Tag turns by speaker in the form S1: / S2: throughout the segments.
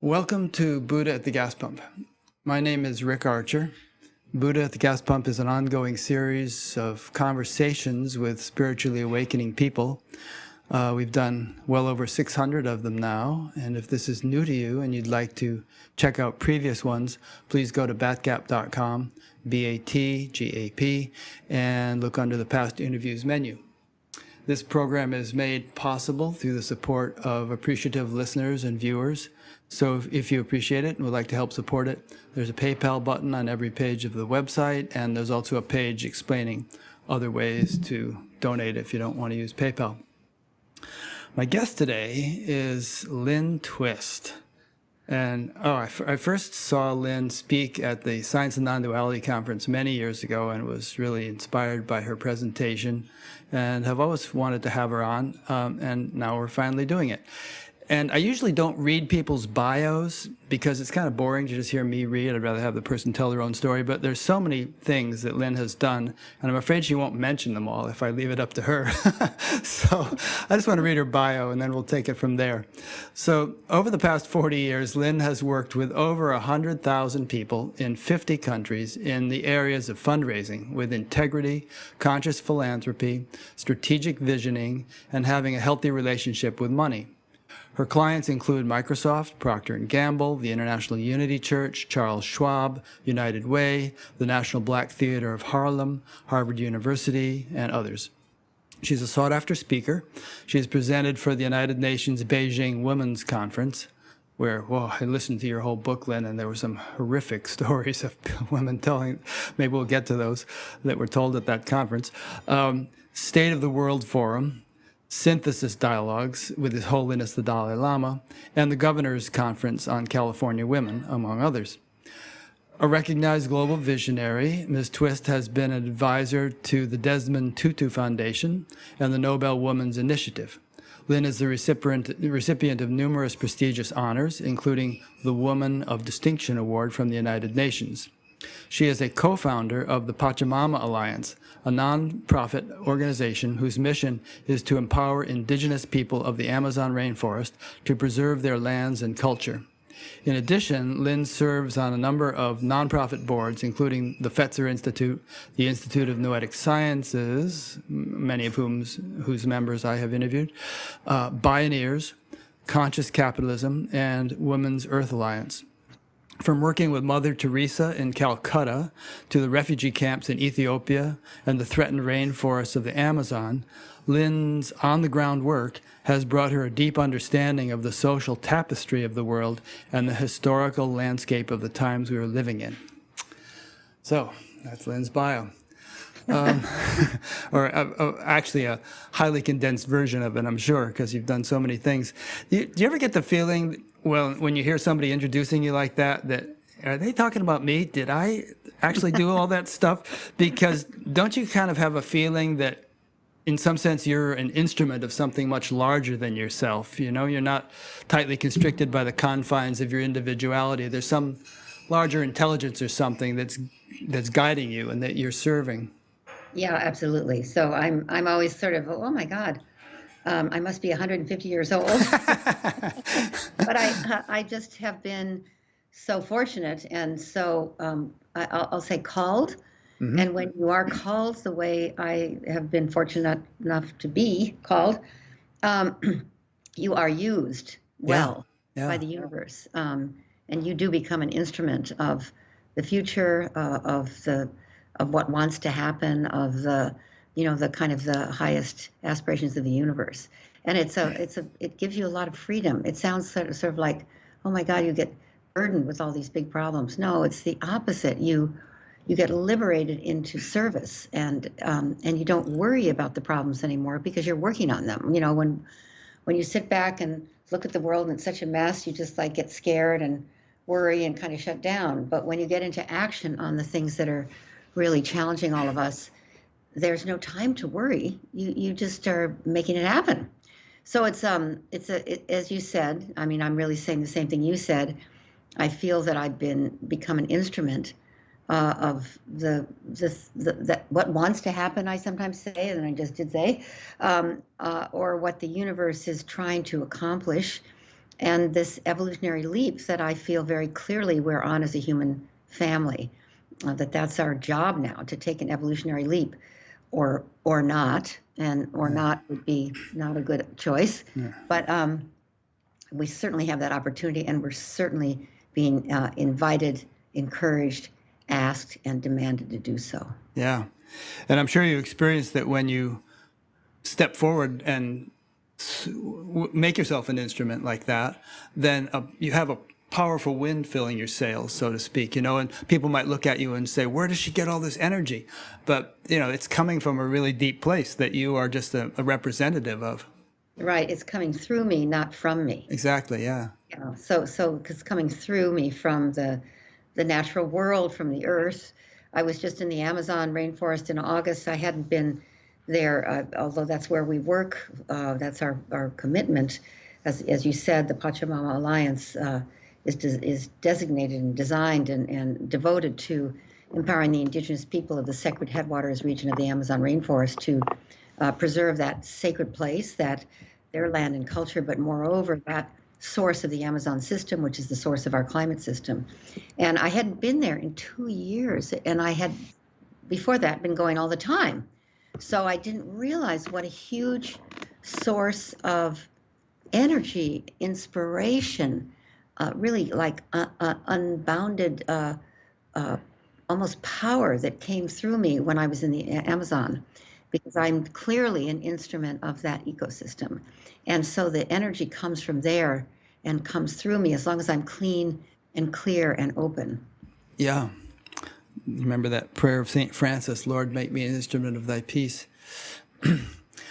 S1: Welcome to Buddha at the Gas Pump. My name is Rick Archer. Buddha at the Gas Pump is an ongoing series of conversations with spiritually awakening people. We've done well over 600 of them now, and if this is new to you and you'd like to check out previous ones, please go to batgap.com, B-A-T-G-A-P, and look under the past interviews menu. This program is made possible through the support of appreciative listeners and viewers. So if you appreciate it and would like to help support it, there's a PayPal button on every page of the website, and there's also a page explaining other ways to donate if you don't want to use PayPal. My guest today is Lynn Twist. And I first saw Lynn speak at the Science and Non-Duality Conference many years ago and was really inspired by her presentation and have always wanted to have her on, and now we're finally doing it. And I usually don't read people's bios because it's kind of boring to just hear me read. I'd rather have the person tell their own story. But there's so many things that Lynn has done, and I'm afraid she won't mention them all if I leave it up to her. So I just want to read her bio, and then we'll take it from there. So over the past 40 years, Lynn has worked with over 100,000 people in 50 countries in the areas of fundraising with integrity, conscious philanthropy, strategic visioning, and having a healthy relationship with money. Her clients include Microsoft, Procter & Gamble, the International Unity Church, Charles Schwab, United Way, the National Black Theater of Harlem, Harvard University, and others. She's a sought-after speaker. She has presented for the United Nations Beijing Women's Conference, where, I listened to your whole book, Lynn, and there were some horrific stories of women telling, maybe we'll get to those, that were told at that conference. State of the World Forum, Synthesis Dialogues with His Holiness the Dalai Lama, and the Governor's Conference on California Women, among others. A recognized global visionary, Ms. Twist has been an advisor to the Desmond Tutu Foundation and the Nobel Women's Initiative. Lynn is the recipient of numerous prestigious honors, including the Woman of Distinction Award from the United Nations. She is a co-founder of the Pachamama Alliance, a non-profit organization whose mission is to empower indigenous people of the Amazon rainforest to preserve their lands and culture. In addition, Lynn serves on a number of nonprofit boards, including the Fetzer Institute, the Institute of Noetic Sciences, many of whose members I have interviewed, Bioneers, Conscious Capitalism, and Women's Earth Alliance. From working with Mother Teresa in Calcutta to the refugee camps in Ethiopia and the threatened rainforests of the Amazon, Lynn's on-the-ground work has brought her a deep understanding of the social tapestry of the world and the historical landscape of the times we are living in. So, that's Lynn's bio. Actually a highly condensed version of it, I'm sure, because you've done so many things. Do you ever get the feeling, well, when you hear somebody introducing you like that, are they talking about me? Did I actually do all that stuff? Because don't you kind of have a feeling that in some sense you're an instrument of something much larger than yourself? You know, you're not tightly constricted by the confines of your individuality. There's some larger intelligence or something that's guiding you and that you're serving.
S2: Yeah, absolutely. So I'm always sort of, oh my God, I must be 150 years old. But I just have been so fortunate and so I'll say called. Mm-hmm. And when you are called the way I have been fortunate enough to be called, you are used well by the universe, and you do become an instrument of the future, of what wants to happen, of the kind of the highest aspirations of the universe. And it gives you a lot of freedom. It sounds sort of like, oh my God, you get burdened with all these big problems. No, it's the opposite. You get liberated into service, and you don't worry about the problems anymore because you're working on them. You know, when you sit back and look at the world and it's such a mess, you just like get scared and worry and kind of shut down. But when you get into action on the things that are really challenging all of us, there's no time to worry. You just are making it happen. So it's as you said, I mean, I'm really saying the same thing you said. I feel that I've become an instrument of that what wants to happen, I sometimes say, and I just did say, or what the universe is trying to accomplish and this evolutionary leap that I feel very clearly we're on as a human family, that's our job now, to take an evolutionary leap, or not, and or not would be not a good choice. But we certainly have that opportunity, and we're certainly being invited, encouraged, asked, and demanded to do so.
S1: Yeah. And I'm sure you experienced that when you step forward and make yourself an instrument like that, then you have a powerful wind filling your sails, so to speak, and people might look at you and say, where does she get all this energy? But, it's coming from a really deep place that you are just a representative of.
S2: Right. It's coming through me, not from me.
S1: Exactly. Yeah.
S2: So it's coming through me from the natural world, from the earth. I was just in the Amazon rainforest in August. I hadn't been there, although that's where we work. That's our commitment. As you said, the Pachamama Alliance is designated and designed and devoted to empowering the indigenous people of the Sacred Headwaters region of the Amazon rainforest to preserve that sacred place, that their land and culture, but moreover, that source of the Amazon system, which is the source of our climate system. And I hadn't been there in 2 years, and I had, before that, been going all the time. So I didn't realize what a huge source of energy, inspiration, really like unbounded, almost power that came through me when I was in the Amazon, because I'm clearly an instrument of that ecosystem. And so the energy comes from there and comes through me as long as I'm clean and clear and open.
S1: Yeah. Remember that prayer of St. Francis, Lord, make me an instrument of thy peace.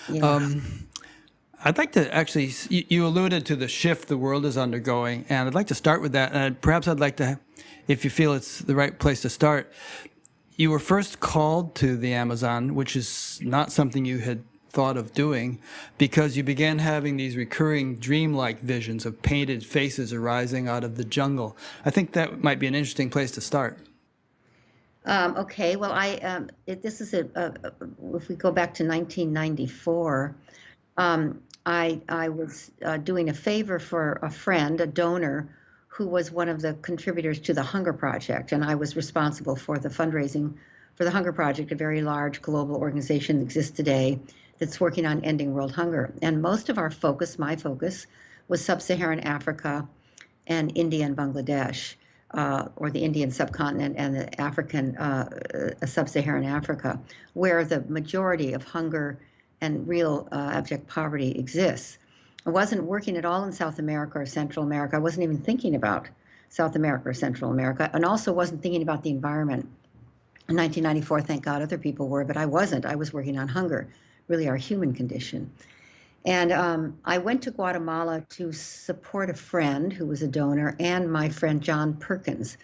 S2: Yeah.
S1: I'd like to actually, you alluded to the shift the world is undergoing, and I'd like to start with that. And perhaps I'd like to, if you feel it's the right place to start, you were first called to the Amazon, which is not something you had thought of doing, because you began having these recurring dreamlike visions of painted faces arising out of the jungle. I think that might be an interesting place to start.
S2: Okay, well, this is if we go back to 1994, I was doing a favor for a friend, a donor, who was one of the contributors to the Hunger Project, and I was responsible for the fundraising for the Hunger Project, a very large global organization that exists today that's working on ending world hunger. And most of our focus, my focus, was sub-Saharan Africa and India and Bangladesh, or the Indian subcontinent and the African, sub-Saharan Africa, where the majority of hunger and real abject poverty exists. I wasn't working at all in South America or Central America. I wasn't even thinking about South America or Central America, and also wasn't thinking about the environment. In 1994, thank God other people were, but I wasn't. I was working on hunger, really our human condition. And I went to Guatemala to support a friend who was a donor, and my friend John Perkins,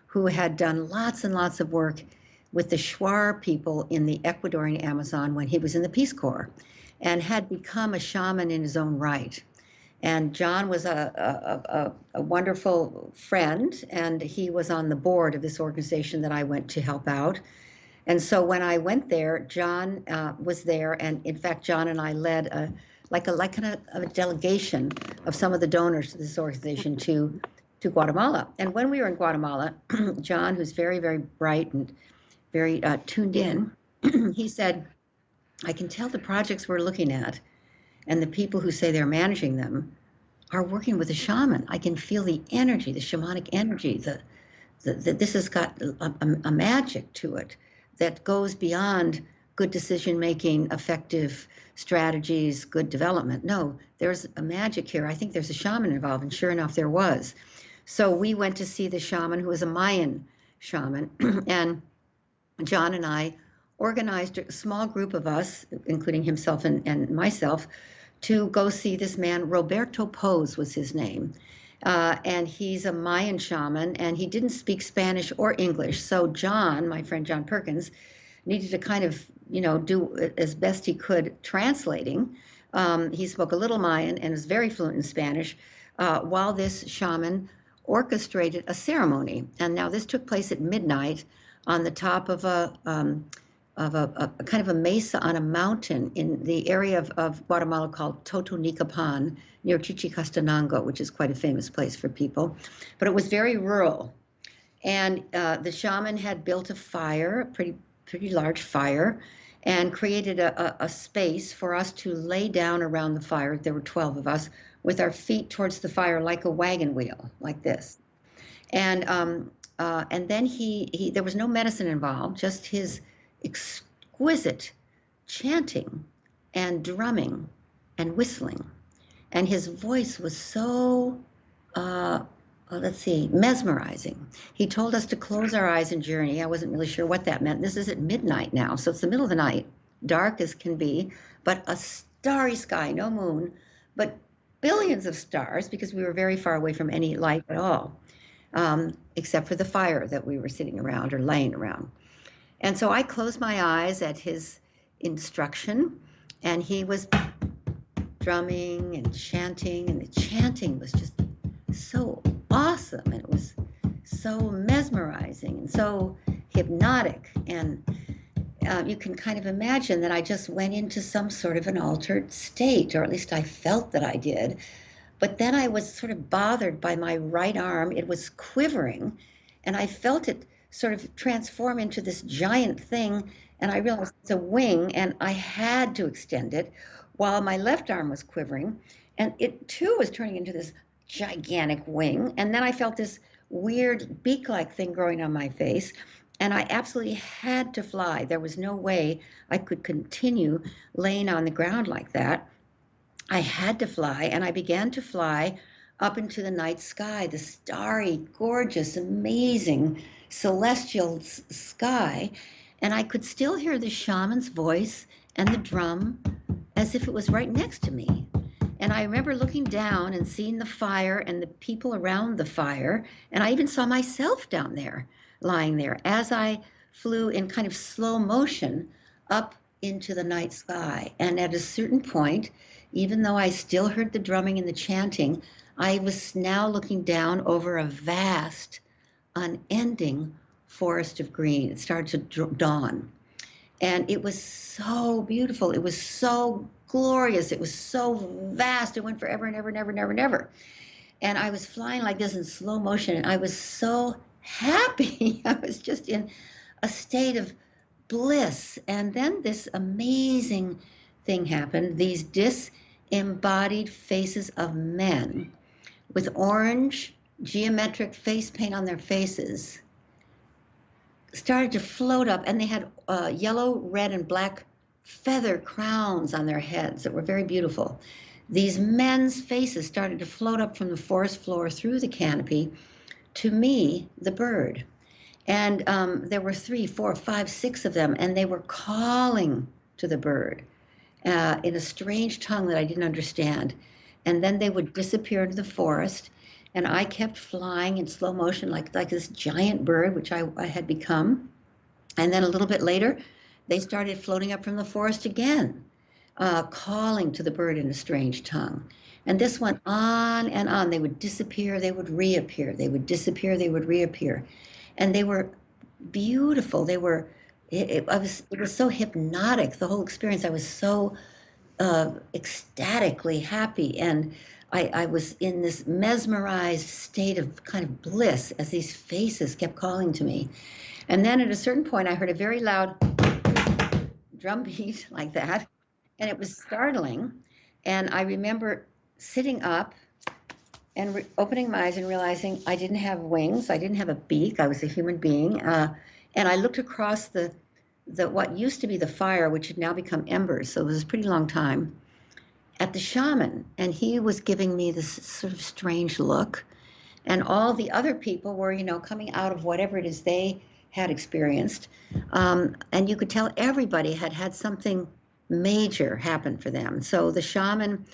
S2: who had done lots and lots of work with the Shuar people in the Ecuadorian Amazon when he was in the Peace Corps, and had become a shaman in his own right. And John was a wonderful friend, and he was on the board of this organization that I went to help out. And so when I went there, John was there, and in fact, John and I led a delegation of some of the donors to this organization to Guatemala. And when we were in Guatemala, John, who's very, very bright and very tuned in, he said, I can tell the projects we're looking at and the people who say they're managing them are working with a shaman. I can feel the energy, the shamanic energy, this has got a magic to it that goes beyond good decision making, effective strategies, good development. No, there's a magic here. I think there's a shaman involved, and sure enough, there was. So we went to see the shaman, who was a Mayan shaman, and John and I organized a small group of us, including himself and myself, to go see this man. Roberto Pose was his name. And he's a Mayan shaman, and he didn't speak Spanish or English. So John, my friend John Perkins, needed to kind of, do as best he could translating. He spoke a little Mayan and was very fluent in Spanish, while this shaman orchestrated a ceremony. And now this took place at midnight on the top of a a kind of a mesa on a mountain in the area of Guatemala called Totonicapan near Chichicastenango, which is quite a famous place for people. But it was very rural. And the shaman had built a fire, a pretty large fire, and created a space for us to lay down around the fire. There were 12 of us with our feet towards the fire like a wagon wheel, like this. And then he there was no medicine involved, just his exquisite chanting and drumming and whistling. And his voice was so, let's see, mesmerizing. He told us to close our eyes and journey. I wasn't really sure what that meant. This is at midnight now, so it's the middle of the night, dark as can be, but a starry sky, no moon, but billions of stars because we were very far away from any light at all, except for the fire that we were sitting around or laying around. And so I closed my eyes at his instruction, and he was drumming and chanting, and the chanting was just so awesome, and it was so mesmerizing and so hypnotic. And you can kind of imagine that I just went into some sort of an altered state, or at least I felt that I did. But then I was sort of bothered by my right arm. It was quivering, and I felt it sort of transform into this giant thing, and I realized it's a wing, and I had to extend it while my left arm was quivering, and it too was turning into this gigantic wing. And then I felt this weird beak-like thing growing on my face, and I absolutely had to fly. There was no way I could continue laying on the ground like that. I had to fly, and I began to fly up into the night sky, the starry, gorgeous, amazing, celestial sky. And I could still hear the shaman's voice and the drum as if it was right next to me. And I remember looking down and seeing the fire and the people around the fire. And I even saw myself down there, lying there, as I flew in kind of slow motion up into the night sky. And at a certain point, even though I still heard the drumming and the chanting, I was now looking down over a vast, unending forest of green. It started to dawn. And it was so beautiful. It was so glorious. It was so vast. It went forever and ever and ever and ever and ever. And I was flying like this in slow motion, and I was so happy. I was just in a state of bliss. And then this amazing thing happened. These disembodied faces of men with orange geometric face paint on their faces started to float up, and they had yellow, red, and black feather crowns on their heads that were very beautiful. These men's faces started to float up from the forest floor through the canopy to me, the bird. And there were 3, 4, 5, 6 of them, and they were calling to the bird in a strange tongue that I didn't understand. And then they would disappear into the forest, and I kept flying in slow motion like this giant bird, which I had become. And then a little bit later, they started floating up from the forest again, calling to the bird in a strange tongue. And this went on and on. They would disappear, they would reappear. They would disappear, they would reappear. And they were beautiful. They were, it was so hypnotic, the whole experience. I was so ecstatically happy. And I was in this mesmerized state of kind of bliss as these faces kept calling to me. And then at a certain point, I heard a very loud drum beat like that, and it was startling. And I remember sitting up and opening my eyes and realizing I didn't have wings, I didn't have a beak, I was a human being. And I looked across the what used to be the fire, which had now become embers, so it was a pretty long time, at the shaman, and he was giving me this sort of strange look. And all the other people were, coming out of whatever it is they had experienced. And you could tell everybody had had something major happen for them. So the shaman,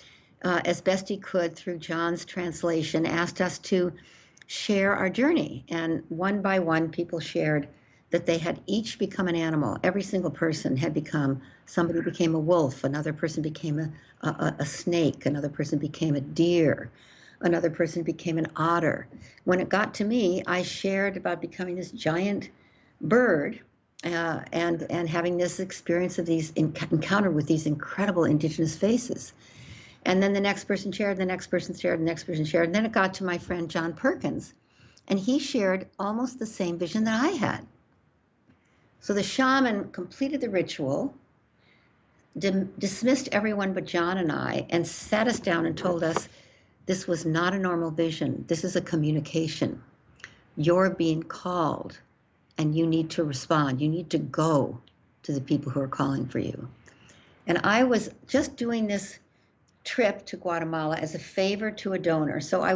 S2: as best he could through John's translation, asked us to share our journey. And one by one, people shared that they had each become an animal. Every single person had become, somebody became a wolf, another person became a snake, another person became a deer, another person became an otter. When it got to me, I shared about becoming this giant bird, and having this experience of these encounter with these incredible indigenous faces. And then the next person shared, the next person shared, the next person shared. And then it got to my friend John Perkins, and he shared almost the same vision that I had. So the shaman completed the ritual, dismissed everyone but John and I, and sat us down and told us this was not a normal vision. This is a communication. You're being called, and you need to respond. You need to go to the people who are calling for you. And I was just doing this trip to Guatemala as a favor to a donor. So I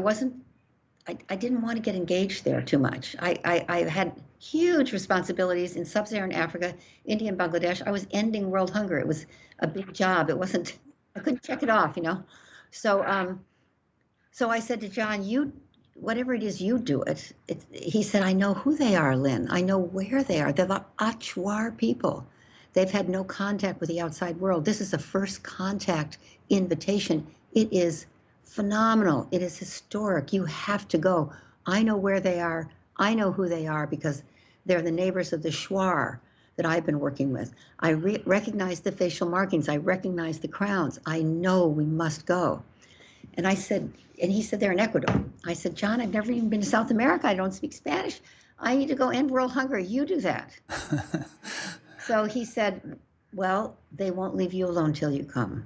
S2: didn't want to get engaged there too much. I had huge responsibilities in sub-Saharan Africa, India, and Bangladesh. I was ending world hunger. It was a big job. It wasn't, I couldn't check it off, you know? So, so I said to John, whatever it is, you do it. He said, I know who they are, Lynn. I know where they are. They're the Achuar people. They've had no contact with the outside world. This is a first contact invitation. It is phenomenal. It is historic. You have to go. I know where they are. I know who they are because they're the neighbors of the Shuar that I've been working with. I recognize the facial markings. I recognize the crowns. I know we must go. And I said, and he said, they're in Ecuador. I said, John, I've never even been to South America. I don't speak Spanish. I need to go end world hunger. You do that. So he said, well, they won't leave you alone till you come.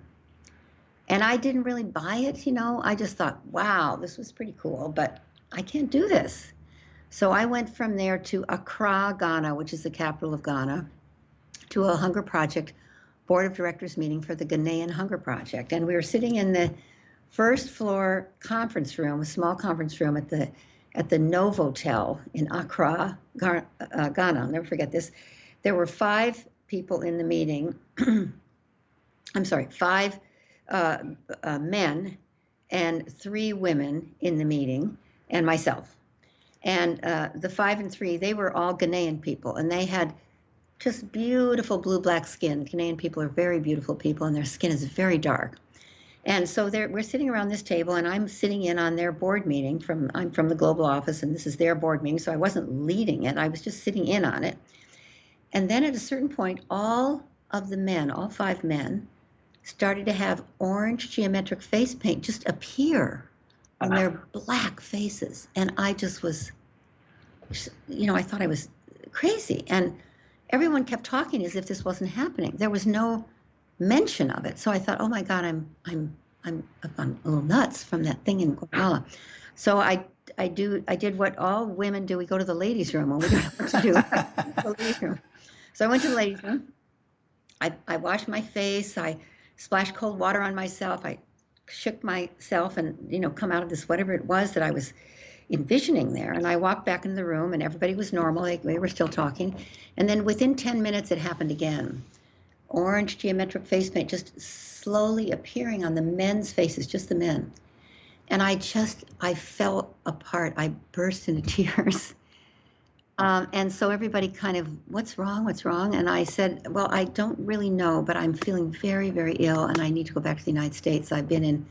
S2: And I didn't really buy it, you know. I just thought, wow, this was pretty cool, but I can't do this. So I went from there to Accra, Ghana, which is the capital of Ghana, to a hunger project board of directors meeting for the Ghanaian Hunger Project. And we were sitting in the first floor conference room, a small conference room at the Novotel in Accra, Ghana. I'll never forget this. There were 5 people in the meeting. I'm sorry, 5 men and 3 women in the meeting, and myself. And the 5 and 3, they were all Ghanaian people, and they had just beautiful blue-black skin. Ghanaian people are very beautiful people, and their skin is very dark. And so we're sitting around this table, and I'm sitting in on their board meeting. I'm from the global office, and this is their board meeting, so I wasn't leading it. I was just sitting in on it. And then at a certain point, all of the men, all 5 men, started to have orange geometric face paint just appear on their black faces. And I just was, you know, I thought I was crazy. And everyone kept talking as if this wasn't happening. There was no mention of it. So I thought, oh my God, I'm a little nuts from that thing in Guatemala. So I did what all women do. We go to the ladies' room when we don't know what to do. The ladies' room. So I went to the ladies' room. I washed my face. I splashed cold water on myself. I shook myself and, you know, come out of this, whatever it was that I was envisioning there. And I walked back into the room and everybody was normal. They were still talking. And then within 10 minutes, it happened again. Orange geometric face paint just slowly appearing on the men's faces, just the men. And I fell apart. I burst into tears. And so everybody kind of, what's wrong? What's wrong? And I said, well, I don't really know, but I'm feeling very, very ill and I need to go back to the United States. I've been in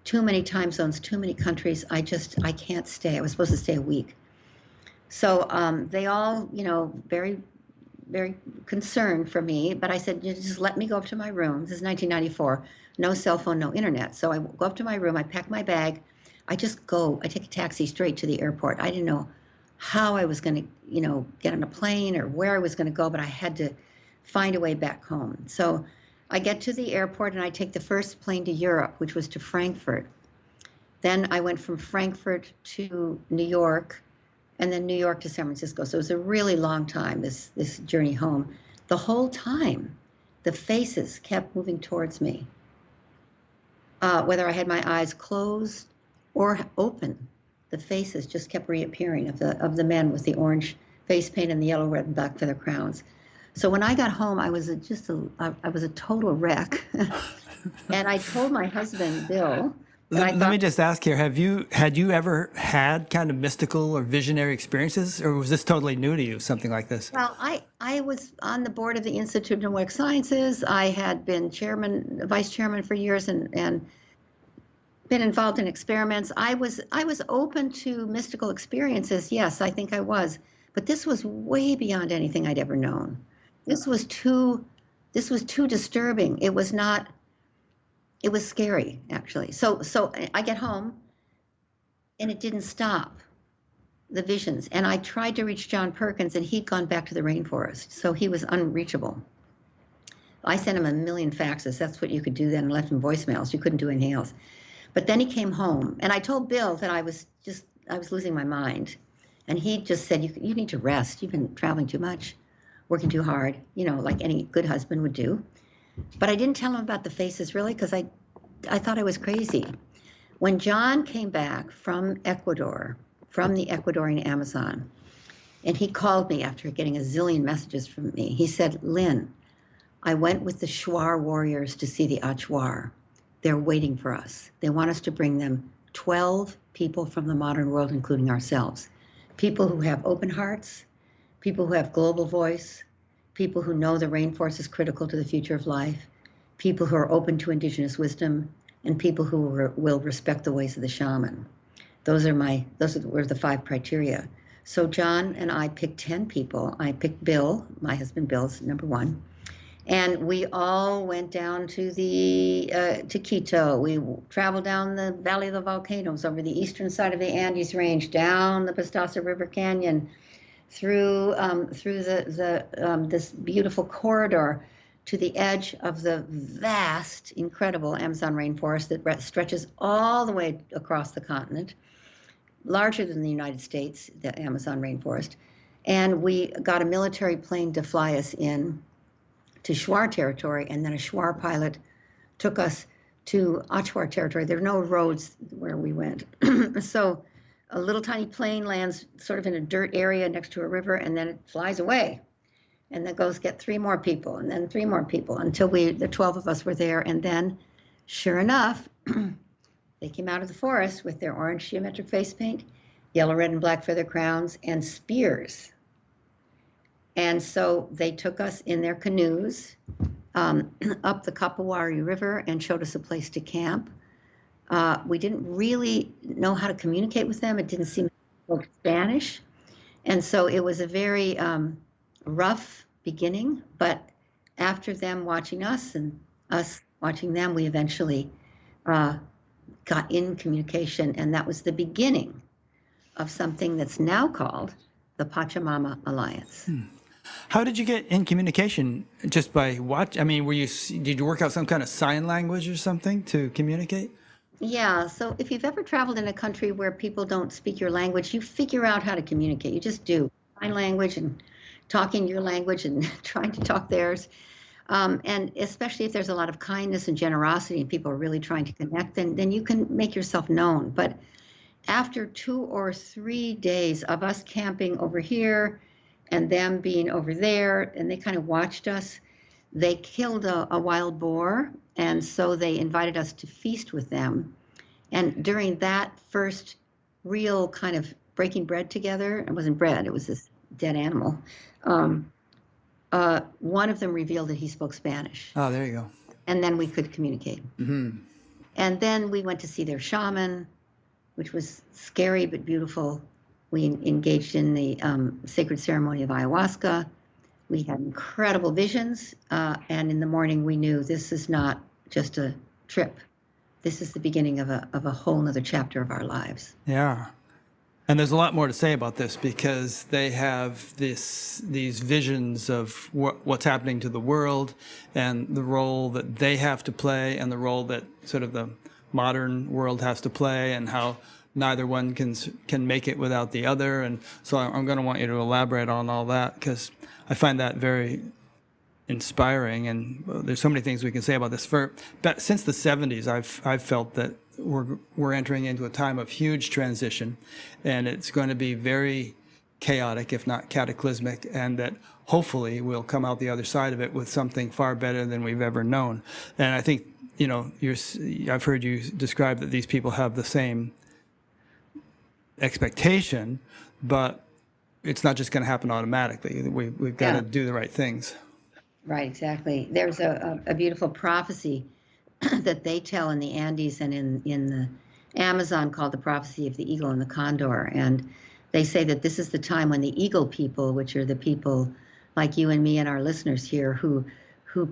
S2: too many time zones, too many countries. I can't stay. I was supposed to stay a week. So they all, you know, very, very concerned for me, but I said, just let me go up to my room. This is 1994, no cell phone, no internet. So I go up to my room, I pack my bag, I take a taxi straight to the airport. I didn't know how I was going to, you know, get on a plane or where I was going to go, but I had to find a way back home. So I get to the airport and I take the first plane to Europe, which was to Frankfurt. Then I went from Frankfurt to New York, and then New York to San Francisco. So it was a really long time, this journey home. The whole time, the faces kept moving towards me. Whether I had my eyes closed or open, the faces just kept reappearing of the men with the orange face paint and the yellow, red, and black feather crowns. So when I got home, I was a total wreck. And I told my husband, Bill.
S1: Let me just ask here, had you ever had kind of mystical or visionary experiences, or was this totally new to you, something like this?
S2: Well, I was on the board of the Institute of Noetic Sciences. I had been vice chairman for years and been involved in experiments. I was open to mystical experiences. Yes, I think I was. But this was way beyond anything I'd ever known. This was too disturbing. It was not, it was scary, actually. So I get home and it didn't stop, the visions. And I tried to reach John Perkins and he'd gone back to the rainforest. So he was unreachable. I sent him a million faxes. That's what you could do then, and left him voicemails. You couldn't do anything else. But then he came home, and I told Bill that I was losing my mind. And he just said, you need to rest. You've been traveling too much, working too hard, like any good husband would do. But I didn't tell him about the faces, really, because I thought I was crazy. When John came back from Ecuador, from the Ecuadorian Amazon, and he called me after getting a zillion messages from me, he said, Lynn, I went with the Shuar warriors to see the Achuar. They're waiting for us. They want us to bring them 12 people from the modern world, including ourselves. People who have open hearts, people who have global voice, people who know the rainforest is critical to the future of life, people who are open to indigenous wisdom, and people who will respect the ways of the shaman. Those were the 5 criteria. So John and I picked 10 people. I picked Bill, my husband Bill's number 1. And we all went down to to Quito. We traveled down the Valley of the Volcanoes, over the eastern side of the Andes Range, down the Pastaza River Canyon, through this beautiful corridor to the edge of the vast, incredible Amazon rainforest that stretches all the way across the continent, larger than the United States, the Amazon rainforest. And we got a military plane to fly us in to Shuar territory, and then a Shuar pilot took us to Achuar territory. There are no roads where we went. So a little tiny plane lands sort of in a dirt area next to a river, and then it flies away. And then goes get 3 more people, and then 3 more people, until the 12 of us were there. And then, sure enough, they came out of the forest with their orange geometric face paint, yellow, red, and black feather crowns, and spears. And so they took us in their canoes up the Capawari River and showed us a place to camp. We didn't really know how to communicate with them. It didn't seem to speak Spanish. And so it was a very rough beginning. But after them watching us and us watching them, we eventually got in communication. And that was the beginning of something that's now called the Pachamama Alliance.
S1: How did you get in communication? Just by watch? I mean, did you work out some kind of sign language or something to communicate?
S2: Yeah, so if you've ever traveled in a country where people don't speak your language, you figure out how to communicate. You just do. Sign language and talking your language and trying to talk theirs. And especially if there's a lot of kindness and generosity and people are really trying to connect, then you can make yourself known. But after 2 or 3 days of us camping over here and them being over there, and they kind of watched us, they killed a wild boar, and so they invited us to feast with them. And during that first real kind of breaking bread together, it wasn't bread, it was this dead animal, one of them revealed that he spoke Spanish.
S1: Oh, there you go.
S2: And then we could communicate.
S1: Mm-hmm.
S2: And then we went to see their shaman, which was scary but beautiful. We engaged in the sacred ceremony of ayahuasca. We had incredible visions. And in the morning, we knew this is not just a trip. This is the beginning of a whole nother chapter of our lives.
S1: Yeah. And there's a lot more to say about this, because they have these visions of what's happening to the world and the role that they have to play and the role that sort of the modern world has to play, and how neither one can make it without the other. And so I'm going to want you to elaborate on all that, because I find that very inspiring. And there's so many things we can say about this. Since the 70s, I've felt that we're entering into a time of huge transition, and it's going to be very chaotic, if not cataclysmic, and that hopefully we'll come out the other side of it with something far better than we've ever known. And I think, I've heard you describe that these people have the same expectation, but it's not just going to happen automatically. We've got to do the right things.
S2: Right, exactly. There's a beautiful prophecy that they tell in the Andes and in the Amazon called the prophecy of the eagle and the condor. And They say that this is the time when the eagle people, which are the people like you and me and our listeners here who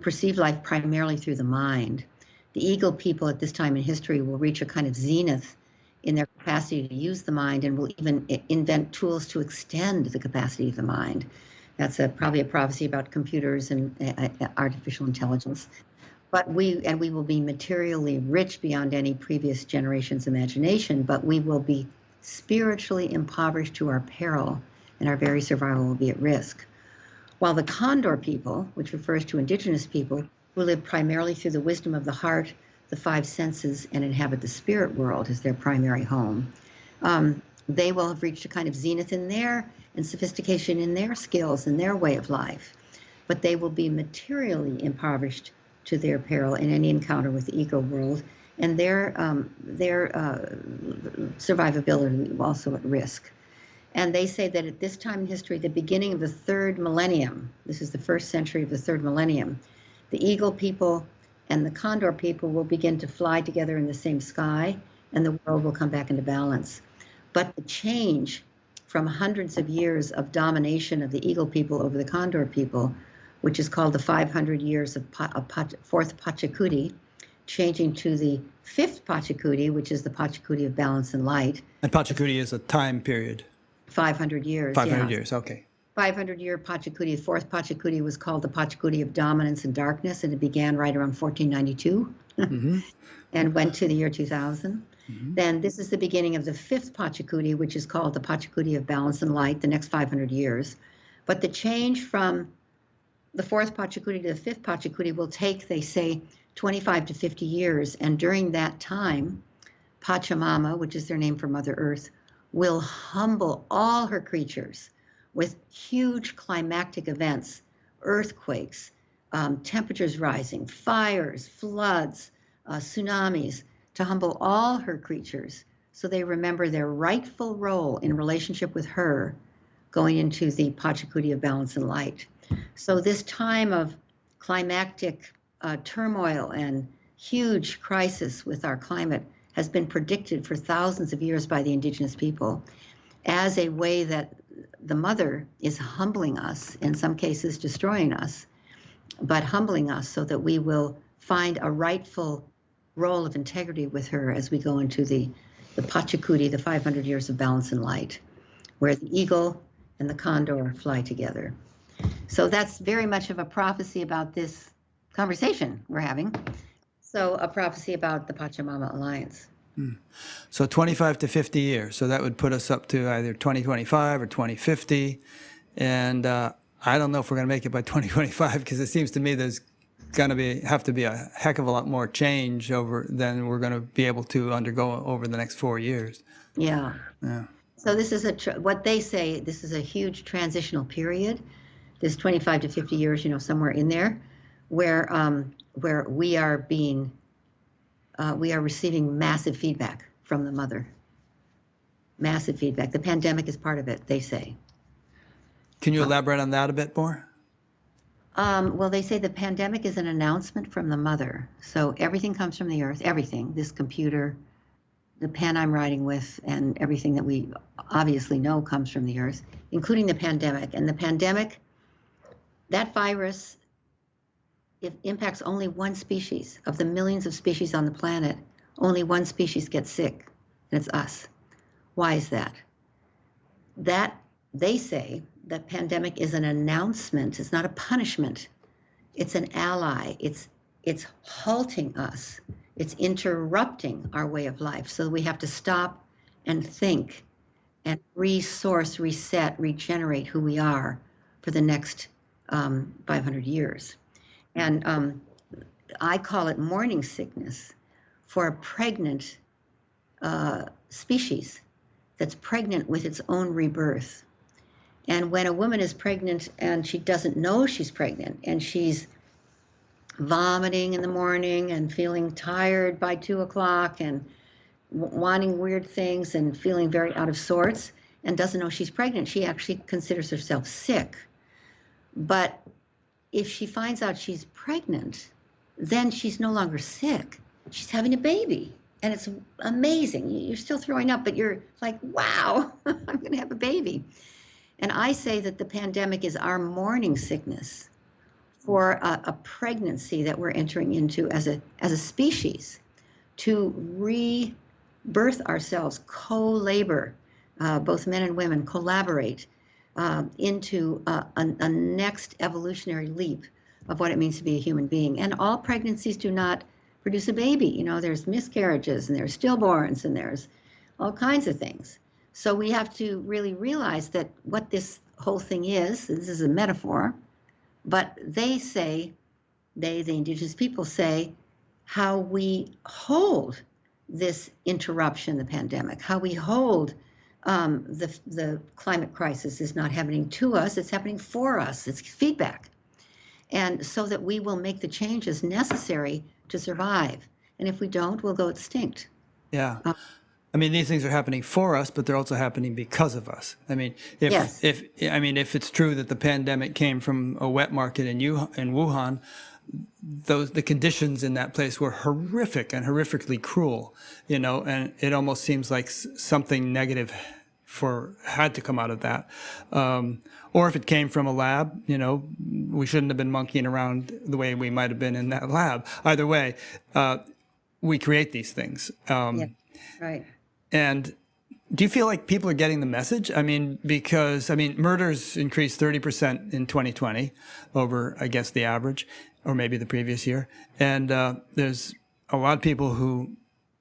S2: perceive life primarily through the mind, the eagle people at this time in history will reach a kind of zenith in their capacity to use the mind, and will even invent tools to extend the capacity of the mind. That's probably a prophecy about computers and artificial intelligence. But we will be materially rich beyond any previous generation's imagination, but we will be spiritually impoverished to our peril, and our very survival will be at risk. While the Condor people, which refers to indigenous people, who live primarily through the wisdom of the heart, the five senses, and inhabit the spirit world as their primary home, they will have reached a kind of zenith in their and sophistication in their skills and their way of life, but they will be materially impoverished to their peril in any encounter with the ego world, and their survivability also at risk. And they say that at this time in history, the beginning of the third millennium, this is the first century of the third millennium, the eagle people and the condor people will begin to fly together in the same sky, and the world will come back into balance. But the change from hundreds of years of domination of the eagle people over the condor people, which is called the 500 years of fourth Pachacuti, changing to the fifth Pachacuti, which is the Pachacuti of balance and light.
S1: And Pachacuti is a time period.
S2: 500 years.
S1: 500 years, okay.
S2: 500-year Pachacuti, the fourth Pachacuti was called the Pachacuti of dominance and darkness, and it began right around 1492 and went to the year 2000. Then this is the beginning of the fifth Pachacuti, which is called the Pachacuti of balance and light, the next 500 years. But the change from the fourth Pachacuti to the fifth Pachacuti will take, they say, 25 to 50 years. And during that time, Pachamama, which is their name for Mother Earth, will humble all her creatures with huge climactic events, earthquakes, temperatures rising, fires, floods, tsunamis, to humble all her creatures so they remember their rightful role in relationship with her going into the Pachacuti of balance and light. So this time of climactic turmoil and huge crisis with our climate has been predicted for thousands of years by the indigenous people as a way that the mother is humbling us, in some cases destroying us, but humbling us so that we will find a rightful role of integrity with her as we go into the Pachacuti, the 500 years of balance and light, where the eagle and the condor fly together. So that's very much of a prophecy about this conversation we're having. So a prophecy about the Pachamama Alliance.
S1: So 25 to 50 years. So that would put us up to either 2025 or 2050. And I don't know if we're going to make it by 2025, because it seems to me there's going to have to be a heck of a lot more change than we're going to be able to undergo over the next 4 years.
S2: Yeah.
S1: Yeah.
S2: So this is what they say, this is a huge transitional period. This 25 to 50 years, somewhere in there, where we are receiving massive feedback from the mother. Massive feedback. The pandemic is part of it, they say.
S1: Can you elaborate on that a bit more?
S2: Well, they say the pandemic is an announcement from the mother. So everything comes from the earth, everything, this computer, the pen I'm writing with, and everything that we obviously know comes from the earth, including the pandemic. And the pandemic, that virus, it impacts only one species. Of the millions of species on the planet, only one species gets sick, and it's us. Why is that? They say that pandemic is an announcement. It's not a punishment. It's an ally. It's halting us. It's interrupting our way of life. So we have to stop and think and resource, reset, regenerate who we are for the next 500 years. And I call it morning sickness for a pregnant species that's pregnant with its own rebirth. And when a woman is pregnant and she doesn't know she's pregnant, and she's vomiting in the morning and feeling tired by 2 o'clock and wanting weird things and feeling very out of sorts and doesn't know she's pregnant, she actually considers herself sick. But if she finds out she's pregnant, then she's no longer sick. She's having a baby. And it's amazing. You're still throwing up, but you're like, wow, I'm going to have a baby. And I say that the pandemic is our morning sickness for a pregnancy that we're entering into as a species, to rebirth ourselves, co-labor, both men and women collaborate into a next evolutionary leap of what it means to be a human being. And all pregnancies do not produce a baby. You know, there's miscarriages and there's stillborns and there's all kinds of things. So we have to really realize that what this whole thing is, this is a metaphor, but they say, the indigenous people say, how we hold this interruption, the pandemic, how we hold the climate crisis is not happening to us, it's happening for us, it's feedback. And so that we will make the changes necessary to survive. And if we don't, we'll go extinct.
S1: Yeah. I mean, these things are happening for us, but they're also happening because of us. I mean,
S2: Yes.
S1: if it's true that the pandemic came from a wet market in Wuhan, the conditions in that place were horrific and horrifically cruel, you know, and it almost seems like something negative had to come out of that. Or if it came from a lab, you know, we shouldn't have been monkeying around the way we might have been in that lab. Either way, we create these things.
S2: Yeah. Right.
S1: And do you feel like people are getting the message? I mean, because, murders increased 30% in 2020 over, I guess, the average, or maybe the previous year. And there's a lot of people who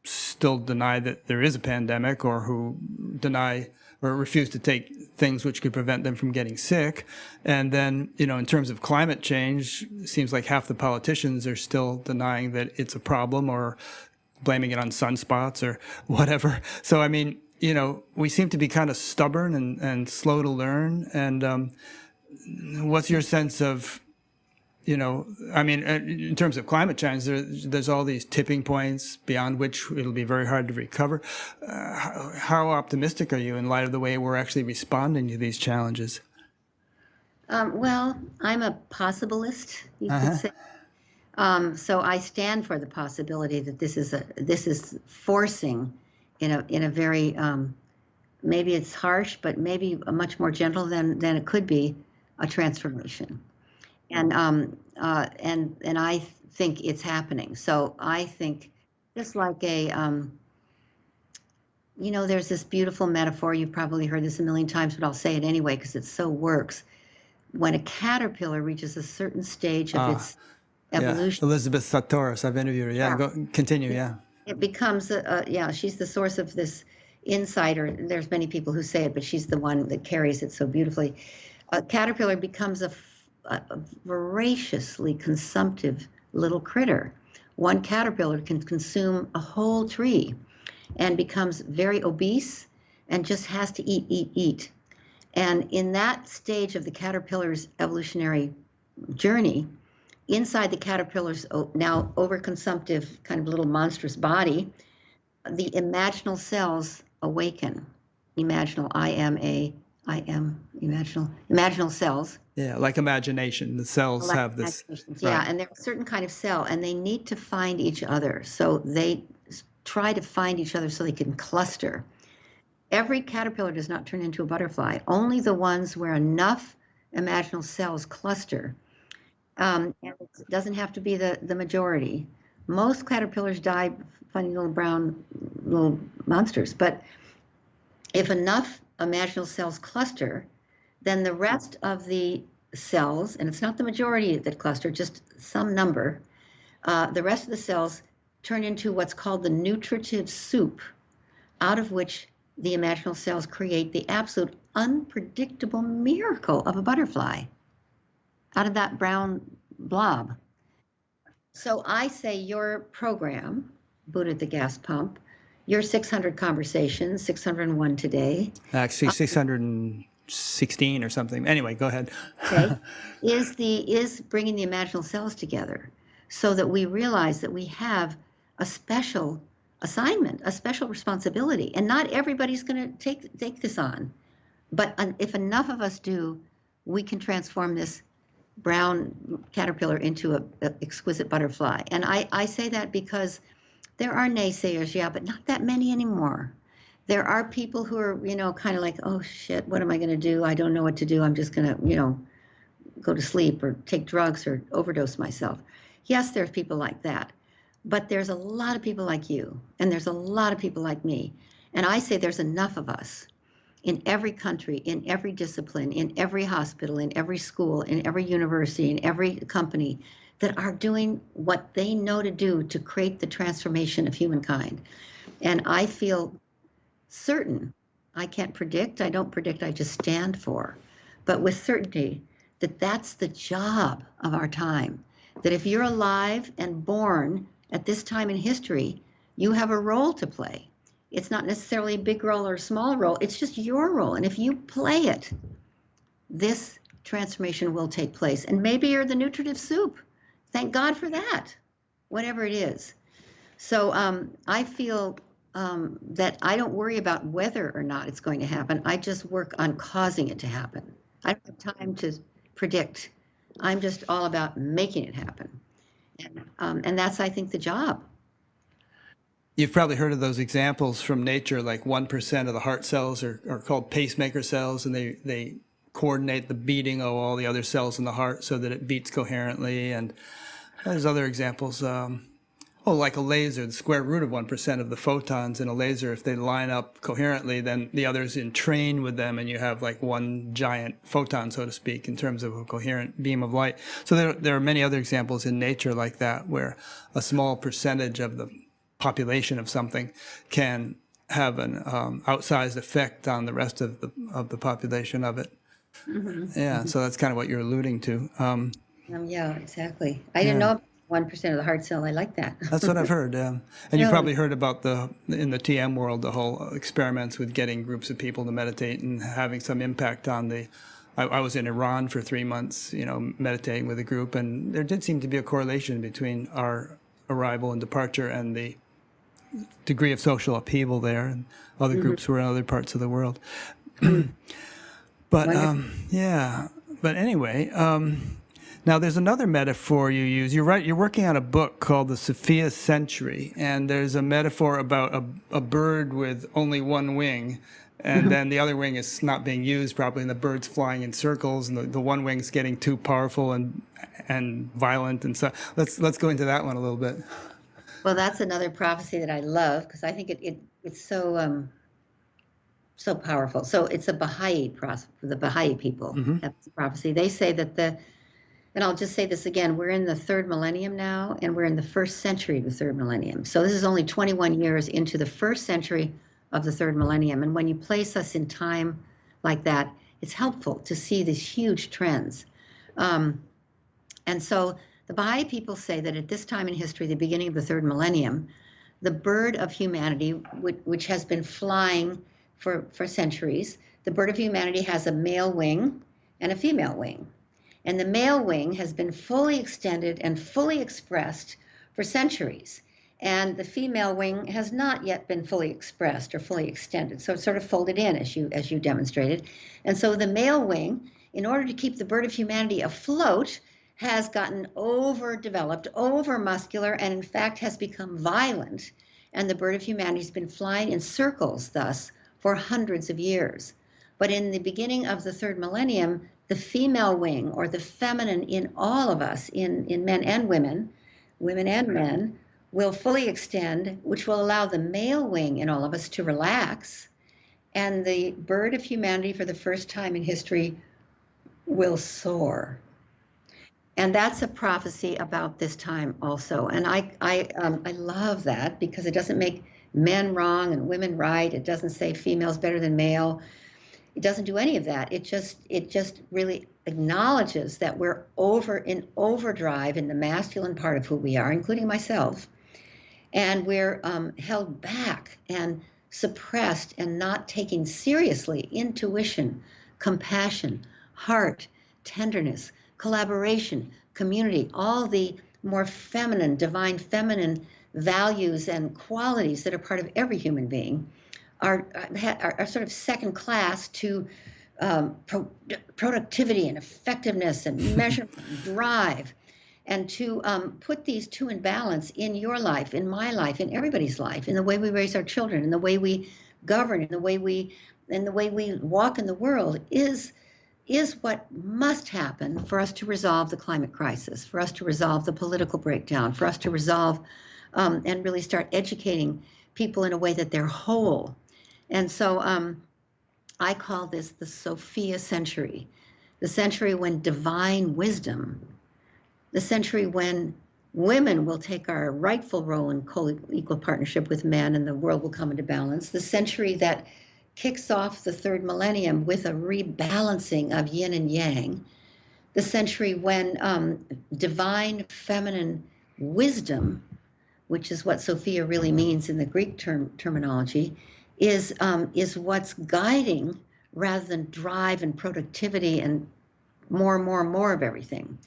S1: still deny that there is a pandemic, or who deny or refuse to take things which could prevent them from getting sick. And then, you know, in terms of climate change, it seems like half the politicians are still denying that it's a problem, or blaming it on sunspots or whatever. So, I mean, you know, we seem to be kind of stubborn and slow to learn. And what's your sense of, you know, I mean, in terms of climate change, there's all these tipping points beyond which it'll be very hard to recover. How optimistic are you in light of the way we're actually responding to these challenges?
S2: Well, I'm a possibilist, you could say. So I stand for the possibility that this is forcing, in a very maybe it's harsh, but maybe a much more gentle than it could be, a transformation, and I think it's happening. So I think just like you know, there's this beautiful metaphor. You've probably heard this a million times, but I'll say it anyway because it so works. When a caterpillar reaches a certain stage of its evolution.
S1: Yeah. Elizabeth Sartoris, I've interviewed her. Yeah, continue. Yeah.
S2: It becomes she's the source of this insider. There's many people who say it, but she's the one that carries it so beautifully. A caterpillar becomes a voraciously consumptive little critter. One caterpillar can consume a whole tree and becomes very obese and just has to eat. And in that stage of the caterpillar's evolutionary journey, inside the caterpillar's now overconsumptive kind of little monstrous body, the imaginal cells awaken. Imaginal cells.
S1: Yeah, like imagination. The cells have this.
S2: Yeah, and they're a certain kind of cell, and they need to find each other. So they try to find each other so they can cluster. Every caterpillar does not turn into a butterfly. Only the ones where enough imaginal cells cluster. And it doesn't have to be the majority. Most caterpillars die funny little brown little monsters, but if enough imaginal cells cluster, then the rest of the cells, and it's not the majority that cluster, just some number, the rest of the cells turn into what's called the nutritive soup, out of which the imaginal cells create the absolute unpredictable miracle of a butterfly out of that brown blob. So I say your program, Buddha at the Gas Pump, your 600 conversations, 601 today.
S1: Actually, 616 or something. Anyway, go ahead.
S2: Okay, is bringing the imaginal cells together so that we realize that we have a special assignment, a special responsibility, and not everybody's going to take this on. But if enough of us do, we can transform this brown caterpillar into an exquisite butterfly. And I say that because There are naysayers, yeah, but not that many anymore. There are people who are, kind of like, oh shit, what am I going to do? I don't know what to do. I'm just going to, go to sleep or take drugs or overdose myself. Yes, there's people like that. But there's a lot of people like you, and there's a lot of people like me. And I say there's enough of us in every country, in every discipline, in every hospital, in every school, in every university, in every company that are doing what they know to do to create the transformation of humankind. And I feel certain, I can't predict, I don't predict, I just stand for, but with certainty that that's the job of our time. That if you're alive and born at this time in history, you have a role to play. It's not necessarily a big role or a small role, it's just your role. And if you play it, this transformation will take place. And maybe you're the nutritive soup. Thank God for that, whatever it is. So I feel that I don't worry about whether or not it's going to happen. I just work on causing it to happen. I don't have time to predict. I'm just all about making it happen. And that's, I think, the job.
S1: You've probably heard of those examples from nature, like 1% of the heart cells are called pacemaker cells, and they coordinate the beating of all the other cells in the heart so that it beats coherently. And there's other examples. Like a laser, the square root of 1% of the photons in a laser, if they line up coherently, then the others entrain with them, and you have like one giant photon, so to speak, in terms of a coherent beam of light. So there are many other examples in nature like that, where a small percentage of the population of something can have an outsized effect on the rest of the population of it. Mm-hmm. Yeah, so that's kind of what you're alluding to.
S2: Yeah, exactly. I didn't know 1% of the heart cell. I like that.
S1: That's what I've heard, yeah. And you've probably heard about in the TM world, the whole experiments with getting groups of people to meditate and having some impact on I was in Iran for 3 months, meditating with a group, and there did seem to be a correlation between our arrival and departure and the degree of social upheaval there, and other mm-hmm. groups were in other parts of the world. But anyway, now there's another metaphor you use. You're working on a book called The Sophia Century, and there's a metaphor about a bird with only one wing, and mm-hmm. then the other wing is not being used properly, and the bird's flying in circles, and the one wing's getting too powerful and violent, and so let's go into that one a little bit.
S2: Well, that's another prophecy that I love, because I think it's so so powerful. So it's the Baha'i people. Mm-hmm. That's the prophecy. They say that and I'll just say this again, we're in the third millennium now, and we're in the first century of the third millennium. So this is only 21 years into the first century of the third millennium. And when you place us in time like that, it's helpful to see these huge trends. And so the Baha'i people say that at this time in history, the beginning of the third millennium, the bird of humanity, which has been flying for centuries, the bird of humanity has a male wing and a female wing. And the male wing has been fully extended and fully expressed for centuries. And the female wing has not yet been fully expressed or fully extended. So it's sort of folded in, as you demonstrated. And so the male wing, in order to keep the bird of humanity afloat, has gotten overdeveloped, overmuscular, and in fact has become violent. And the bird of humanity has been flying in circles thus for hundreds of years. But in the beginning of the third millennium, the female wing, or the feminine in all of us, in men and women and men, will fully extend, which will allow the male wing in all of us to relax. And the bird of humanity, for the first time in history, will soar. And that's a prophecy about this time also. And I love that, because it doesn't make men wrong and women right. It doesn't say female's better than male. It doesn't do any of that. It just really acknowledges that we're in overdrive in the masculine part of who we are, including myself. And we're held back and suppressed and not taken seriously intuition, compassion, heart, tenderness, collaboration, community, all the more feminine, divine feminine values and qualities that are part of every human being are sort of second class to productivity and effectiveness and measurement and drive. and to put these two in balance in your life, in my life, in everybody's life, in the way we raise our children, in the way we govern, in the way we walk in the world is what must happen for us to resolve the climate crisis, for us to resolve the political breakdown, for us to resolve and really start educating people in a way that they're whole. And so I call this the Sophia century, the century when divine wisdom, the century when women will take our rightful role in co-equal partnership with men and the world will come into balance, the century that kicks off the third millennium with a rebalancing of yin and yang, the century when divine feminine wisdom, which is what Sophia really means in the Greek terminology, is what's guiding rather than drive and productivity and more and more and more of everything.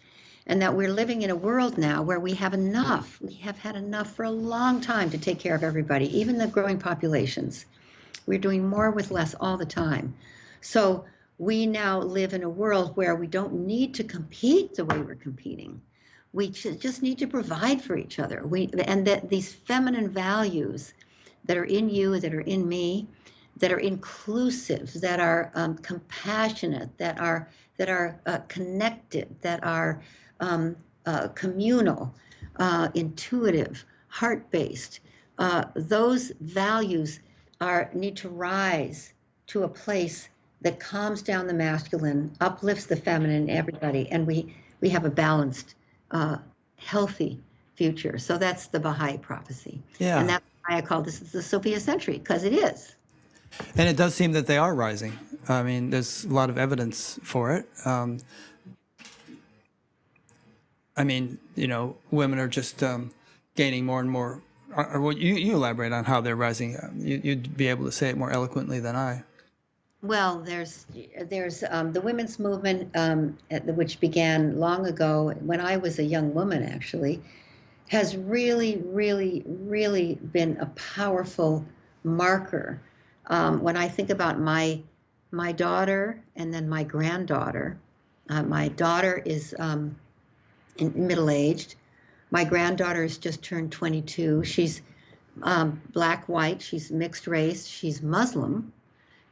S2: And that we're living in a world now where we have enough. We have had enough for a long time to take care of everybody, even the growing populations. We're doing more with less all the time. So we now live in a world where we don't need to compete the way we're competing. We just need to provide for each other. And that these feminine values that are in you, that are in me, that are inclusive, that are compassionate, that are connected, that are communal, intuitive, heart-based. Those values need to rise to a place that calms down the masculine, uplifts the feminine, everybody, and we have a balanced, healthy future. So that's the Baha'i prophecy.
S1: Yeah.
S2: And that's why I call this the Sophia century, because it is.
S1: And it does seem that they are rising. I mean, there's a lot of evidence for it. I mean, women are just gaining more and more. Or you elaborate on how they're rising. You'd be able to say it more eloquently than I.
S2: Well, there's the women's movement, which began long ago when I was a young woman, actually, has really, really, really been a powerful marker. When I think about my daughter and then my granddaughter, my daughter is middle-aged. My granddaughter has just turned 22. She's black, white. She's mixed race. She's Muslim.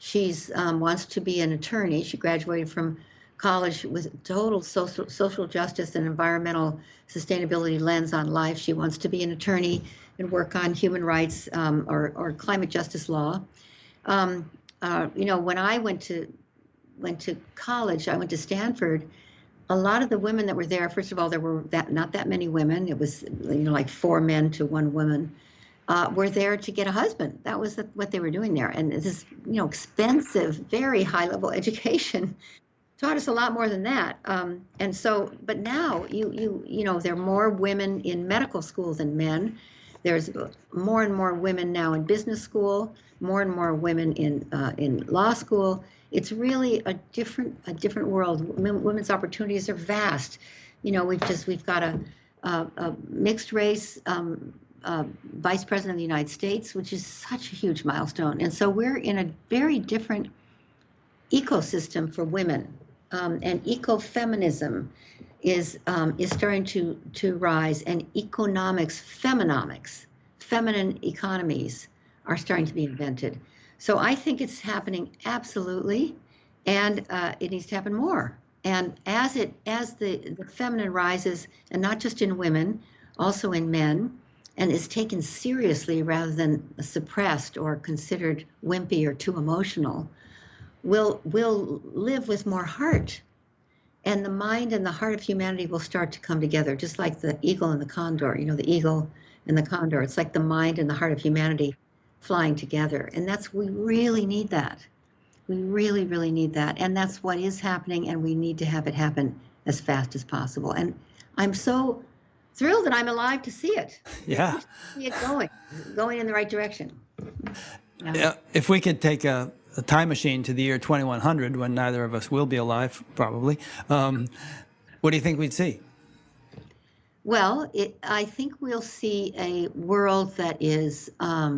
S2: She's wants to be an attorney. She graduated from college with total social justice and environmental sustainability lens on life. She wants to be an attorney and work on human rights or climate justice law. When I went to college, I went to Stanford. A lot of the women that were there, first of all, there were not that many women. It was like 4 men to 1 woman. Were there to get a husband. That was what they were doing there. And this, expensive, very high-level education taught us a lot more than that. And so, but now there are more women in medical school than men. There's more and more women now in business school, more and more women in law school. It's really a different world. Women's opportunities are vast. We've got a mixed race vice president of the United States, which is such a huge milestone. And so we're in a very different ecosystem for women, and ecofeminism is starting to rise, and feminomics, feminine economies are starting to be invented. So I think it's happening absolutely, and it needs to happen more. And as the feminine rises, and not just in women, also in men, and is taken seriously rather than suppressed or considered wimpy or too emotional, we'll live with more heart. And the mind and the heart of humanity will start to come together, just like the eagle and the condor. The eagle and the condor. It's like the mind and the heart of humanity flying together. And we really need that. We really, really need that. And that's what is happening, and we need to have it happen as fast as possible. And I'm so thrilled that I'm alive to see it.
S1: Yeah.
S2: See it going in the right direction.
S1: Yeah. If we could take a time machine to the year 2100, when neither of us will be alive, probably, what do you think we'd see?
S2: Well, I think we'll see a world that is a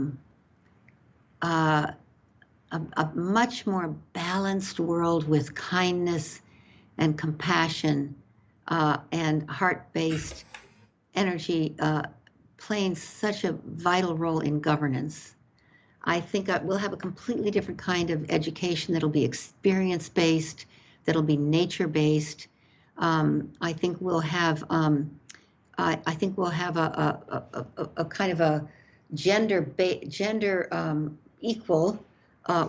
S2: much more balanced world with kindness and compassion, and heart-based energy playing such a vital role in governance. I think we'll have a completely different kind of education that'll be experience-based, that'll be nature-based. I think we'll have I think we'll have a kind of a gender equal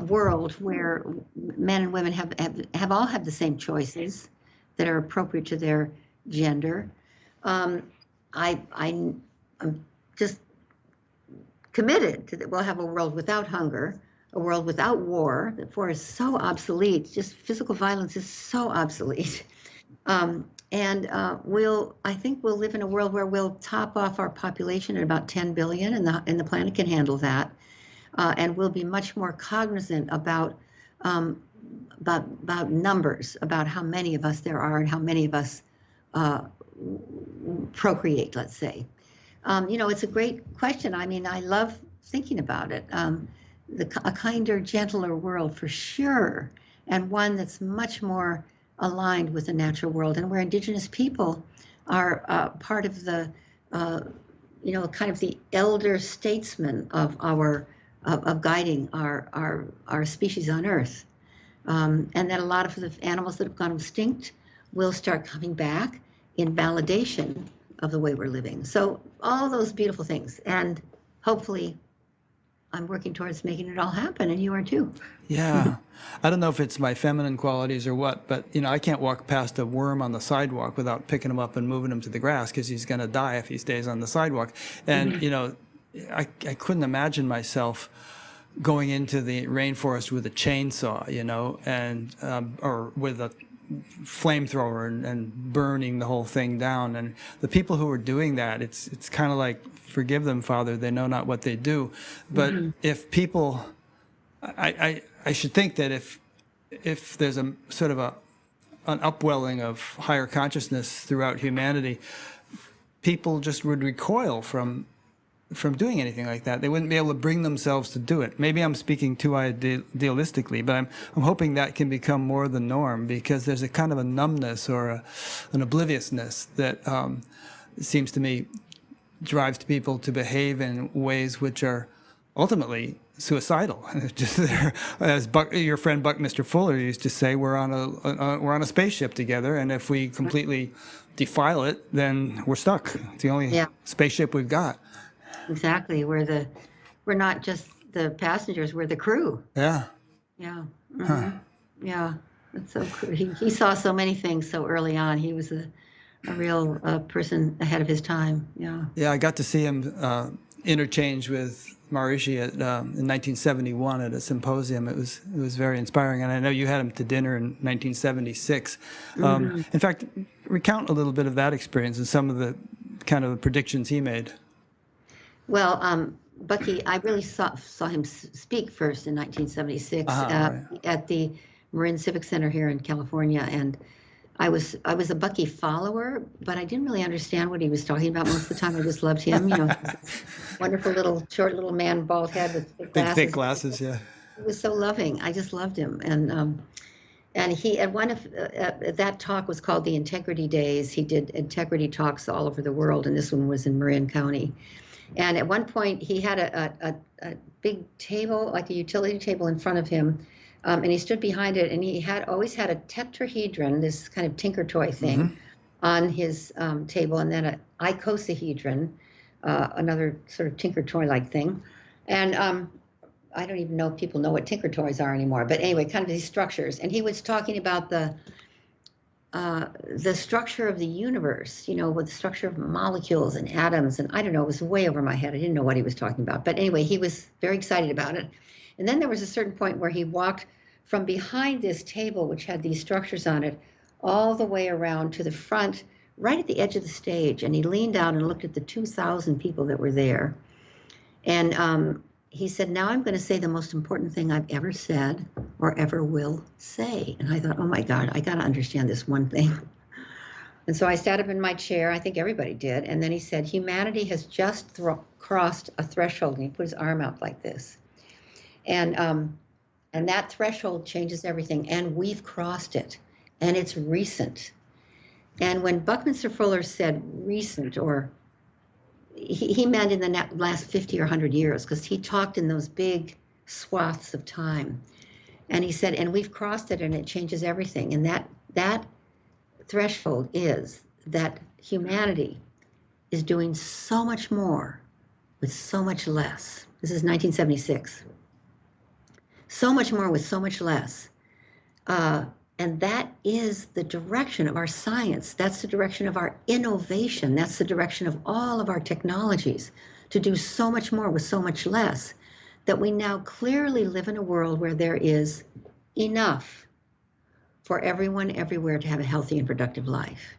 S2: world where men and women have all have the same choices that are appropriate to their gender. I'm just committed to that we'll have a world without hunger, a world without war. That war is so obsolete. Just physical violence is so obsolete. I think we'll live in a world where we'll top off our population at about 10 billion, and the planet can handle that. And we'll be much more cognizant about numbers, about how many of us there are and how many of us procreate, let's say. It's a great question. I mean, I love thinking about it. A kinder, gentler world for sure, and one that's much more aligned with the natural world, and where Indigenous people are part of the, kind of the elder statesmen of guiding our species on Earth, and that a lot of the animals that have gone extinct will start coming back in validation of the way we're living. So all those beautiful things, and hopefully I'm working towards making it all happen, and you are too.
S1: Yeah. I don't know if it's my feminine qualities or what, but I can't walk past a worm on the sidewalk without picking him up and moving him to the grass, because he's going to die if he stays on the sidewalk. And I couldn't imagine myself going into the rainforest with a chainsaw, and or with a flamethrower and burning the whole thing down. And the people who are doing that, it's kind of like, forgive them, Father, they know not what they do. But if people, I should think that if there's a sort of an upwelling of higher consciousness throughout humanity, people just would recoil from doing anything like that. They wouldn't be able to bring themselves to do it. Maybe I'm speaking too idealistically, but I'm hoping that can become more the norm, because there's a kind of a numbness or an obliviousnness that seems to me drives people to behave in ways which are ultimately suicidal. As your friend Buckminster Fuller used to say, we're on a spaceship together, and if we completely defile it, then we're stuck. It's the only spaceship we've got.
S2: Exactly. We're not just the passengers, we're the crew.
S1: Yeah.
S2: Yeah. Mm-hmm. Huh. Yeah. That's so cool. He saw so many things so early on. He was a real person ahead of his time. Yeah. Yeah,
S1: I got to see him interchange with Maharishi in 1971 at a symposium. It was very inspiring, and I know you had him to dinner in 1976. In fact, recount a little bit of that experience and some of the kind of predictions he made.
S2: Well, Bucky, I really saw him speak first in 1976 right. At the Marin Civic Center here in California, and I was a Bucky follower, but I didn't really understand what he was talking about most of the time. I just loved him, wonderful little short little man, bald head with
S1: thick glasses. Yeah,
S2: he was so loving. I just loved him, and he at one of that talk was called the Integrity Days. He did integrity talks all over the world, and this one was in Marin County. And at one point, he had a big table, like a utility table, in front of him, and he stood behind it. And he always had a tetrahedron, this kind of tinker toy thing, on his table, and then an icosahedron, another sort of tinker toy-like thing. And I don't even know if people know what tinker toys are anymore. But anyway, kind of these structures. And he was talking about the structure of the universe, with the structure of molecules and atoms, and I don't know, it was way over my head. I didn't know what he was talking about. But anyway, he was very excited about it. And then there was a certain point where he walked from behind this table, which had these structures on it, all the way around to the front, right at the edge of the stage. And he leaned down and looked at the 2,000 people that were there. And he said, now I'm going to say the most important thing I've ever said or ever will say. And I thought, oh my God, I got to understand this one thing. And so I sat up in my chair. I think everybody did. And then he said, humanity has just crossed a threshold. And he put his arm out like this. And that threshold changes everything. And we've crossed it. And it's recent. And when Buckminster Fuller said recent, or he meant in the last 50 or 100 years, because he talked in those big swaths of time. And he said, and we've crossed it and it changes everything. And that threshold is that humanity is doing so much more with so much less. This is 1976. So much more with so much less. And that is the direction of our science. That's the direction of our innovation. That's the direction of all of our technologies, to do so much more with so much less, that we now clearly live in a world where there is enough for everyone everywhere to have a healthy and productive life.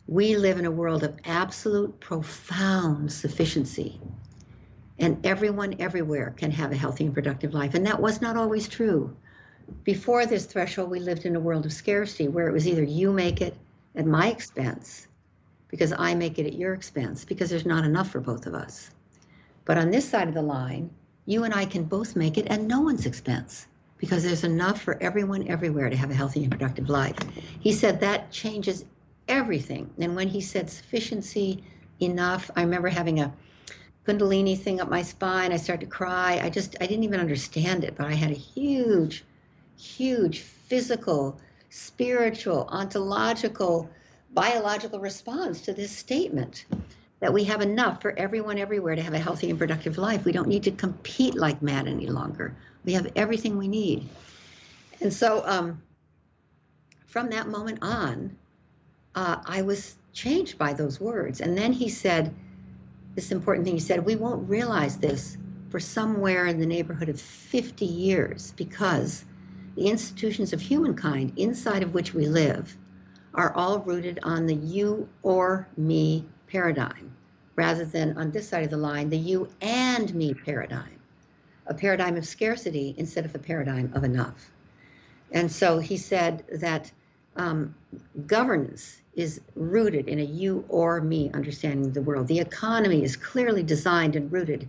S2: We live in a world of absolute, profound sufficiency, and everyone everywhere can have a healthy and productive life. And that was not always true. Before this threshold, we lived in a world of scarcity, where it was either you make it at my expense, because I make it at your expense, because there's not enough for both of us. But on this side of the line, you and I can both make it at no one's expense, because there's enough for everyone everywhere to have a healthy and productive life. He said that changes everything. And when he said sufficiency, enough, I remember having a Kundalini thing up my spine. I started to cry. I didn't even understand it, but I had a huge physical, spiritual, ontological, biological response to this statement, that we have enough for everyone everywhere to have a healthy and productive life. We don't need to compete like mad any longer. We have everything we need. And so from that moment on, I was changed by those words. And then he said this important thing. He said, we won't realize this for somewhere in the neighborhood of 50 years, because the institutions of humankind inside of which we live are all rooted on the you or me paradigm, rather than on this side of the line, the you and me paradigm, a paradigm of scarcity instead of a paradigm of enough. And so he said that governance is rooted in a you or me understanding of the world. The economy is clearly designed and rooted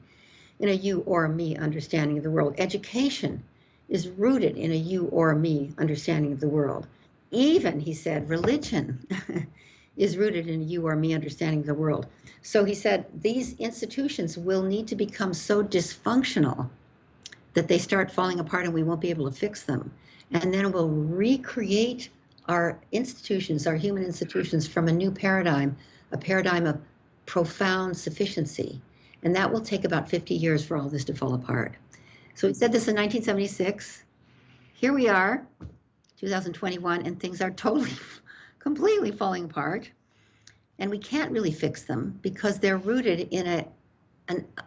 S2: in a you or me understanding of the world. Education is rooted in a you or me understanding of the world. Even, he said, religion is rooted in a you or me understanding of the world. So he said these institutions will need to become so dysfunctional that they start falling apart and we won't be able to fix them. And then we'll recreate our institutions, our human institutions, from a new paradigm, a paradigm of profound sufficiency. And that will take about 50 years for all this to fall apart. So he said this in 1976. Here we are, 2021, and things are totally, completely falling apart. And we can't really fix them because they're rooted in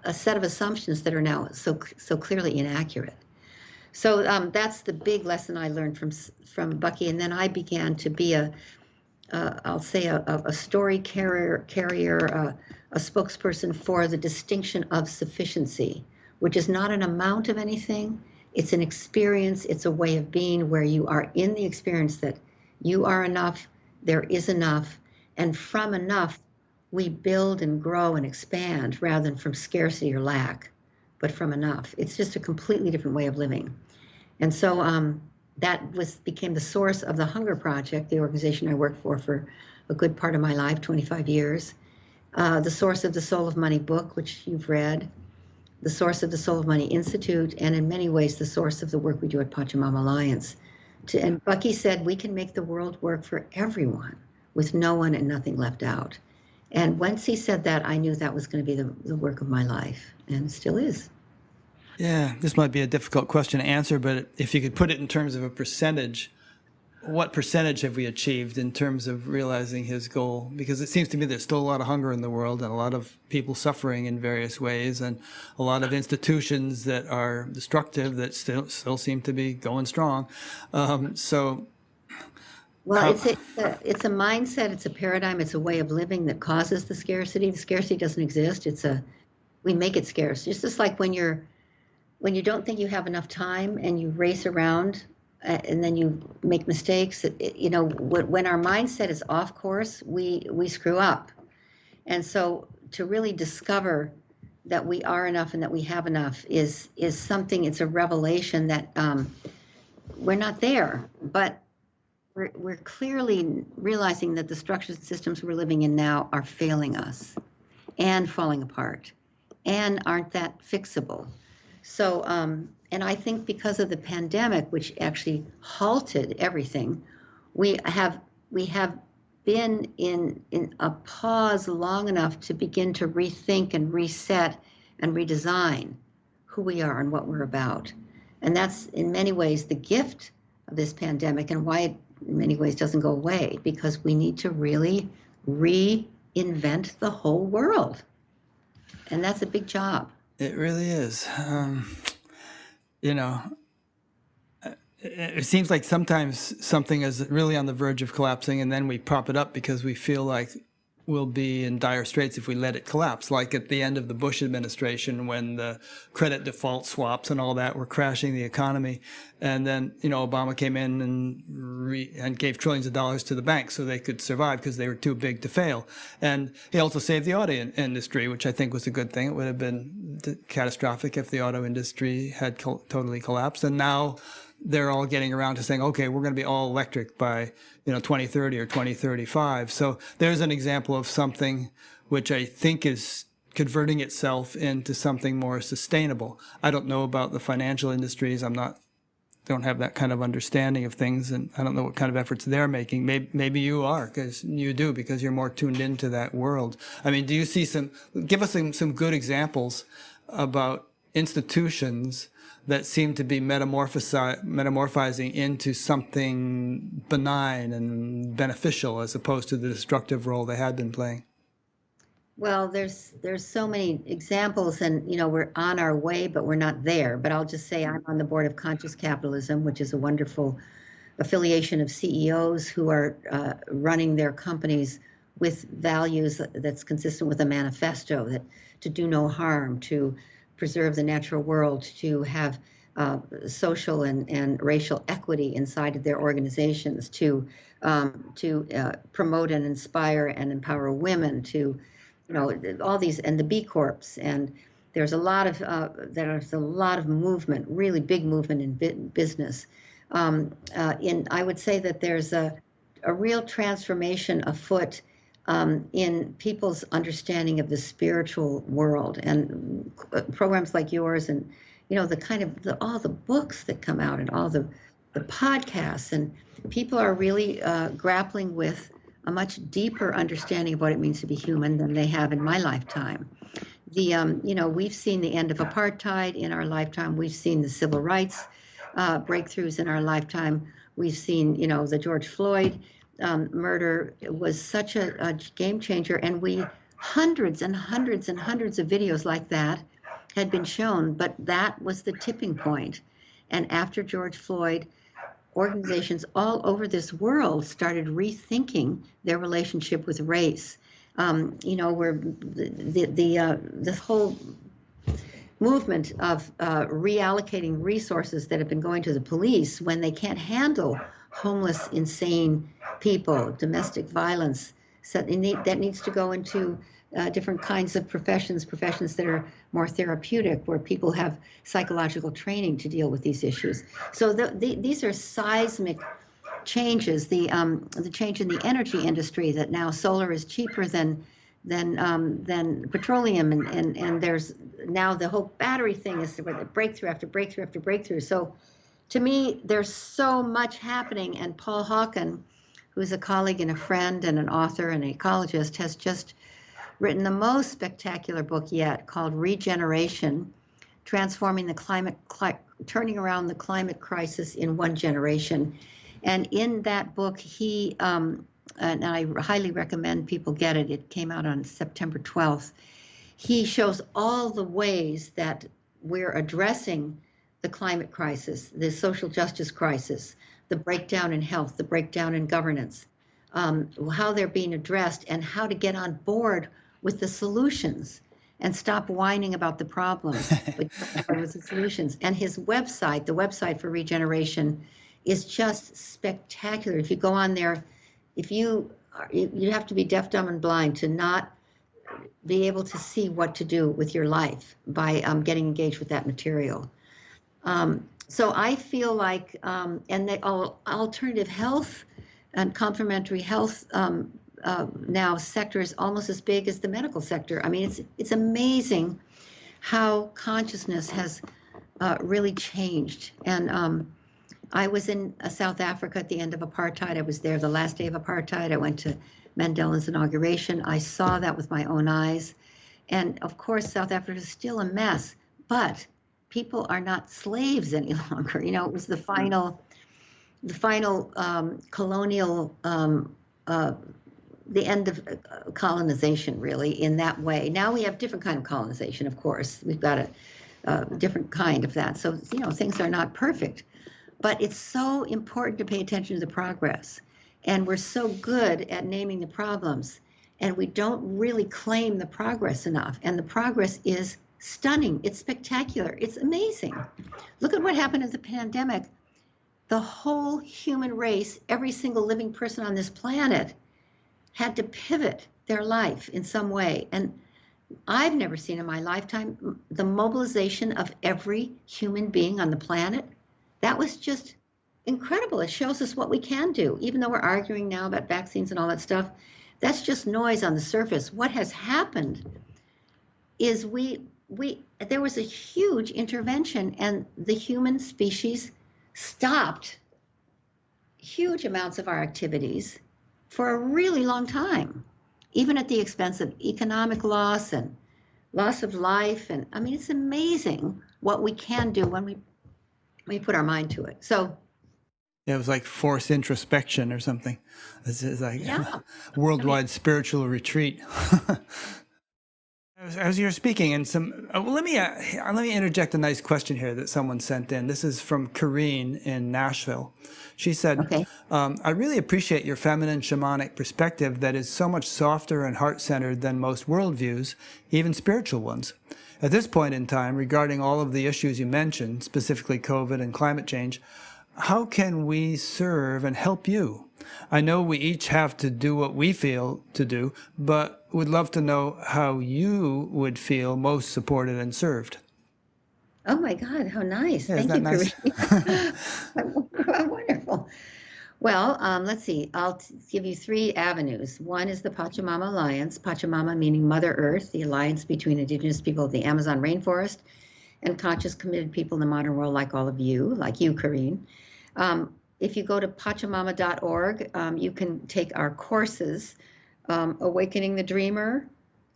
S2: a set of assumptions that are now so clearly inaccurate. So that's the big lesson I learned from Bucky. And then I began to be I'll say a story carrier, a spokesperson for the distinction of sufficiency, which is not an amount of anything. It's an experience. It's a way of being where you are in the experience that you are enough, there is enough, and from enough, we build and grow and expand rather than from scarcity or lack, but from enough. It's just a completely different way of living. And so that became the source of the Hunger Project, the organization I worked for a good part of my life, 25 years. The source of the Soul of Money book, which you've read, the source of the Soul of Money Institute, and in many ways the source of the work we do at Pachamama Alliance. And Bucky said we can make the world work for everyone with no one and nothing left out. And once he said that, I knew that was going to be the work of my life, and it still is.
S1: Yeah, this might be a difficult question to answer, but if you could put it in terms of a percentage, what percentage have we achieved in terms of realizing his goal? Because it seems to me there's still a lot of hunger in the world and a lot of people suffering in various ways and a lot of institutions that are destructive that still seem to be going strong.
S2: Well, it's a mindset, it's a paradigm, it's a way of living that causes the scarcity. The scarcity doesn't exist. We make it scarce. It's just like when you don't think you have enough time and you race around and then you make mistakes. When our mindset is off course, we screw up. And so to really discover that we are enough and that we have enough is something, it's a revelation that we're not there. But we're clearly realizing that the structures and systems we're living in now are failing us and falling apart and aren't that fixable. So, and I think because of the pandemic, which actually halted everything, we have been in a pause long enough to begin to rethink and reset and redesign who we are and what we're about. And that's in many ways the gift of this pandemic and why it in many ways doesn't go away, because we need to really reinvent the whole world. And that's a big job.
S1: It really is. You know, it seems like sometimes something is really on the verge of collapsing, and then we prop it up because we feel like we'll be in dire straits if we let it collapse. Like at the end of the Bush administration, when the credit default swaps and all that were crashing the economy, and then Obama came in and gave trillions of dollars to the banks so they could survive because they were too big to fail. And he also saved the auto industry, which I think was a good thing. It would have been catastrophic if the auto industry had totally collapsed. And now they're all getting around to saying, okay, we're going to be all electric by 2030 or 2035. So there's an example of something which I think is converting itself into something more sustainable. I don't know about the financial industries. Don't have that kind of understanding of things, and I don't know what kind of efforts they're making. Maybe you are, because you do, because you're more tuned into that world. I mean, do you see give us some good examples about institutions that seem to be metamorphizing into something benign and beneficial as opposed to the destructive role they had been playing?
S2: Well, there's so many examples, and we're on our way, but we're not there. But I'll just say I'm on the board of Conscious Capitalism, which is a wonderful affiliation of CEOs who are running their companies with values that's consistent with a manifesto, that to do no harm, to preserve the natural world, to have social and racial equity inside of their organizations, to promote and inspire and empower women, to all these, and the B Corps, and there's a lot of movement, really big movement in business. I would say that there's a real transformation afoot in people's understanding of the spiritual world, and programs like yours, and all the books that come out, and all the podcasts, and people are really grappling with a much deeper understanding of what it means to be human than they have in my lifetime. We've seen the end of apartheid in our lifetime. We've seen the civil rights breakthroughs in our lifetime. We've seen, the George Floyd murder was such a game changer, and hundreds and hundreds and hundreds of videos like that had been shown, but that was the tipping point. And after George Floyd, organizations all over this world started rethinking their relationship with race. Where this whole movement of reallocating resources that have been going to the police when they can't handle homeless, insane people, domestic violence, so that needs to go into different kinds of professions that are more therapeutic, where people have psychological training to deal with these issues. So these are seismic changes. The change in the energy industry, that now solar is cheaper than petroleum, and there's now the whole battery thing is breakthrough after breakthrough after breakthrough. So to me, there's so much happening, and Paul Hawken, who's a colleague and a friend and an author and an ecologist, has just written the most spectacular book yet, called Regeneration: Transforming the Climate, Turning Around the Climate Crisis in One Generation. And in that book, he, and I highly recommend people get it, it came out on September 12th, he shows all the ways that we're addressing the climate crisis, the social justice crisis, the breakdown in health, the breakdown in governance, how they're being addressed, and how to get on board with the solutions and stop whining about the problems, but with the solutions. And his website, the website for Regeneration, is just spectacular. If you go on there, you have to be deaf, dumb, and blind to not be able to see what to do with your life by getting engaged with that material. So I feel like, and the alternative health and complementary health now sector is almost as big as the medical sector. I mean, it's amazing how consciousness has really changed. And I was in South Africa at the end of apartheid. I was there the last day of apartheid. I went to Mandela's inauguration. I saw that with my own eyes. And of course, South Africa is still a mess, but people are not slaves any longer. You know, it was the final colonial, the end of colonization, really, in that way. Now we have different kind of colonization, of course. We've got a different kind of that. So, you know, things are not perfect. But it's so important to pay attention to the progress. And we're so good at naming the problems, and we don't really claim the progress enough. And the progress is stunning. It's spectacular. It's amazing. Look at what happened in the pandemic. The whole human race, every single living person on this planet, had to pivot their life in some way. And I've never seen in my lifetime the mobilization of every human being on the planet. That was just incredible. It shows us what we can do. Even though we're arguing now about vaccines and all that stuff, that's just noise on the surface. What has happened is there was a huge intervention, and the human species stopped huge amounts of our activities for a really long time, even at the expense of economic loss and loss of life. And I mean, it's amazing what we can do when we put our mind to it. So
S1: Yeah, it was like forced introspection or something. It's like
S2: yeah,
S1: worldwide spiritual retreat. As you're speaking, and well, let me interject a nice question here that someone sent in. This is from Kareen in Nashville. She said,
S2: okay.
S1: I really appreciate your feminine shamanic perspective that is so much softer and heart-centered than most worldviews, even spiritual ones. At this point in time, regarding all of the issues you mentioned, specifically COVID and climate change, how can we serve and help you? I know we each have to do what we feel to do, but would love to know how you would feel most supported and served.
S2: Oh my God, how nice.
S1: Yeah,
S2: Thank
S1: isn't
S2: you,
S1: that nice?
S2: Kareen. Wonderful. Well, let's see. I'll give you 3 avenues. One is the Pachamama Alliance, Pachamama meaning Mother Earth, the alliance between indigenous people of the Amazon rainforest and conscious, committed people in the modern world like all of you, like you, Kareen. If you go to Pachamama.org, you can take our courses. Awakening the Dreamer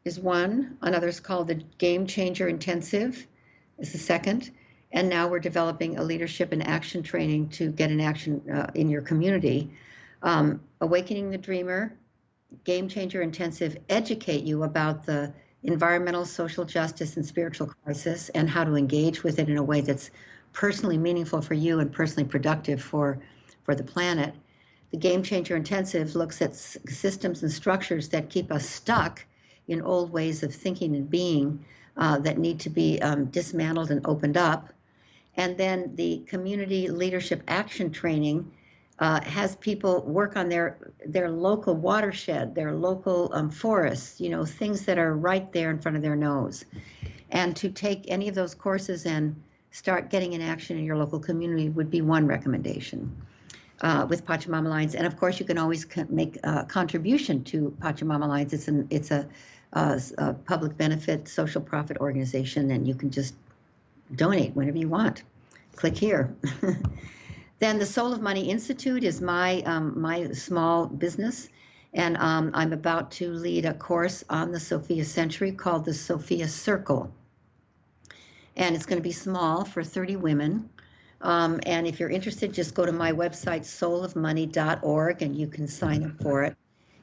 S2: is one. Another is called the Game Changer Intensive is the second. And now we're developing a leadership and action training to get in action in your community. Awakening the Dreamer, Game Changer Intensive educate you about the environmental, social justice, and spiritual crisis and how to engage with it in a way that's personally meaningful for you and personally productive for the planet. The Game Changer Intensive looks at systems and structures that keep us stuck in old ways of thinking and being that need to be dismantled and opened up. And then the Community Leadership Action Training has people work on their local watershed, their local forests, you know, things that are right there in front of their nose. And to take any of those courses and start getting in action in your local community would be one recommendation with Pachamama Alliance. And of course, you can always make a contribution to Pachamama Alliance. It's a public benefit, social profit organization, and you can just donate whenever you want. Click here. Then the Soul of Money Institute is my small business, and I'm about to lead a course on the Sophia Century called the Sophia Circle. And it's going to be small for 30 women. And if you're interested, just go to my website, soulofmoney.org, and you can sign up for it.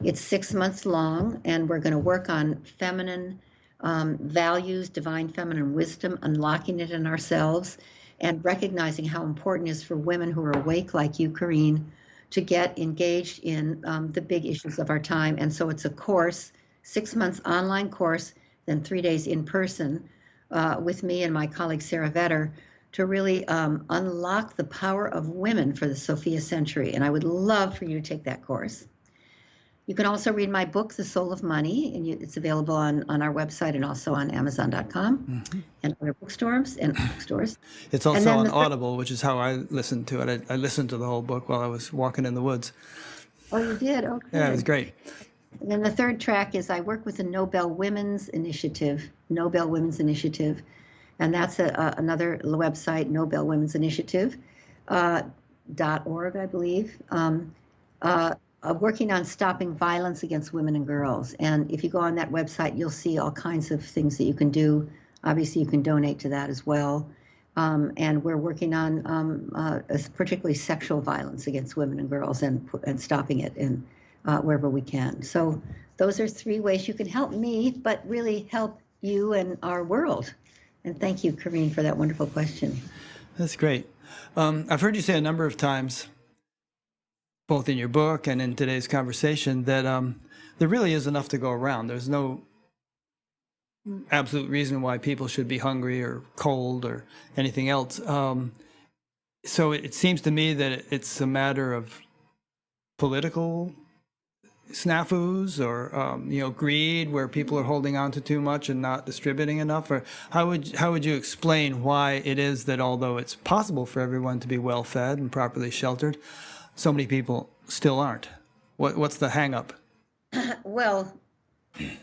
S2: It's 6 months long, and we're going to work on feminine values, divine feminine wisdom, unlocking it in ourselves, and recognizing how important it is for women who are awake like you, Kareen, to get engaged in the big issues of our time. And so it's a course, 6 months online course, then 3 days in person with me and my colleague Sarah Vetter to really unlock the power of women for the Sophia Century. And I would love for you to take that course. You can also read my book, The Soul of Money, and it's available on our website and also on Amazon.com and other bookstores.
S1: It's also on Audible, which is how I listened to it. I listened to the whole book while I was walking in the woods.
S2: Oh, you did? Oh,
S1: Yeah, it was
S2: good.
S1: great.
S2: And then the third track is I work with the Nobel Women's Initiative, and that's another website, Nobel Women's Initiative, .org, I believe. Working on stopping violence against women and girls. And if you go on that website, you'll see all kinds of things that you can do. Obviously, you can donate to that as well. And we're working on particularly sexual violence against women and girls and stopping it in wherever we can. So those are three ways you can help me, but really help you and our world. And thank you, Karine, for that wonderful question.
S1: That's great. I've heard you say a number of times, both in your book and in today's conversation, that there really is enough to go around. There's no absolute reason why people should be hungry or cold or anything else. So it seems to me that it's a matter of political snafus or greed, where people are holding on to too much and not distributing enough. Or how would you explain why it is that, although it's possible for everyone to be well fed and properly sheltered, so many people still aren't? What's the hang up?
S2: Well,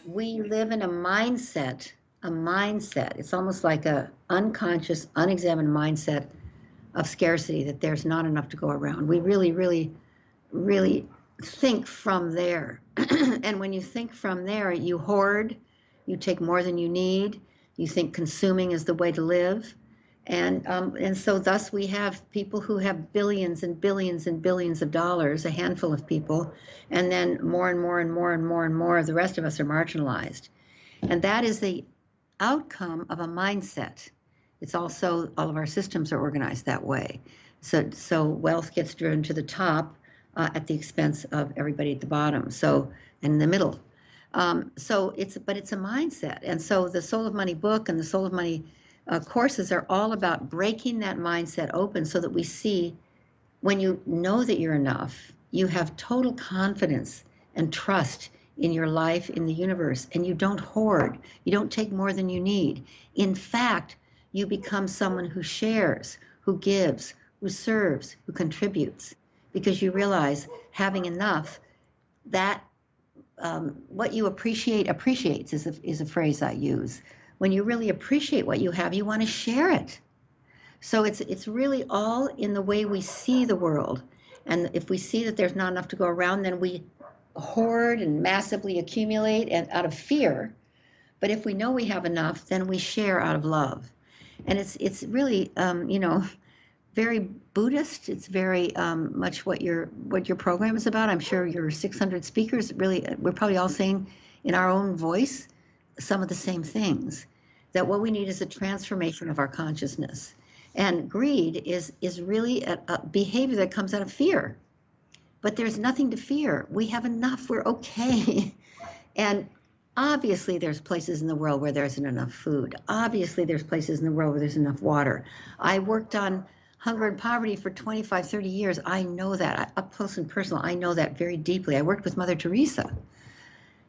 S2: we live in a mindset. It's almost like a unconscious, unexamined mindset of scarcity, that there's not enough to go around. We really, really, really think from there. And when you think from there, you hoard, you take more than you need, you think consuming is the way to live. And so thus we have people who have billions and billions and billions of dollars, a handful of people, and then more and more and more and more and more of the rest of us are marginalized. And that is the outcome of a mindset. It's also, all of our systems are organized that way. So wealth gets driven to the top at the expense of everybody at the bottom, so in the middle. But it's a mindset. And so the Soul of Money book and the Soul of Money courses are all about breaking that mindset open, so that we see, when you know that you're enough, you have total confidence and trust in your life, in the universe, and you don't hoard. You don't take more than you need. In fact, you become someone who shares, who gives, who serves, who contributes, because you realize having enough, that what you appreciate appreciates is a phrase I use. When you really appreciate what you have, you want to share it. So it's really all in the way we see the world. And if we see that there's not enough to go around, then we hoard and massively accumulate and out of fear. But if we know we have enough, then we share out of love. And it's really very Buddhist. It's very much what your program is about. I'm sure your 600 speakers, really, we're probably all saying in our own voice some of the same things. That what we need is a transformation of our consciousness. And greed is really a behavior that comes out of fear. But there's nothing to fear. We have enough. We're okay. And obviously there's places in the world where there isn't enough food. Obviously there's places in the world where there's enough water. I worked on hunger and poverty for 25, 30 years. I know that, up close and personal. I know that very deeply. I worked with Mother Teresa.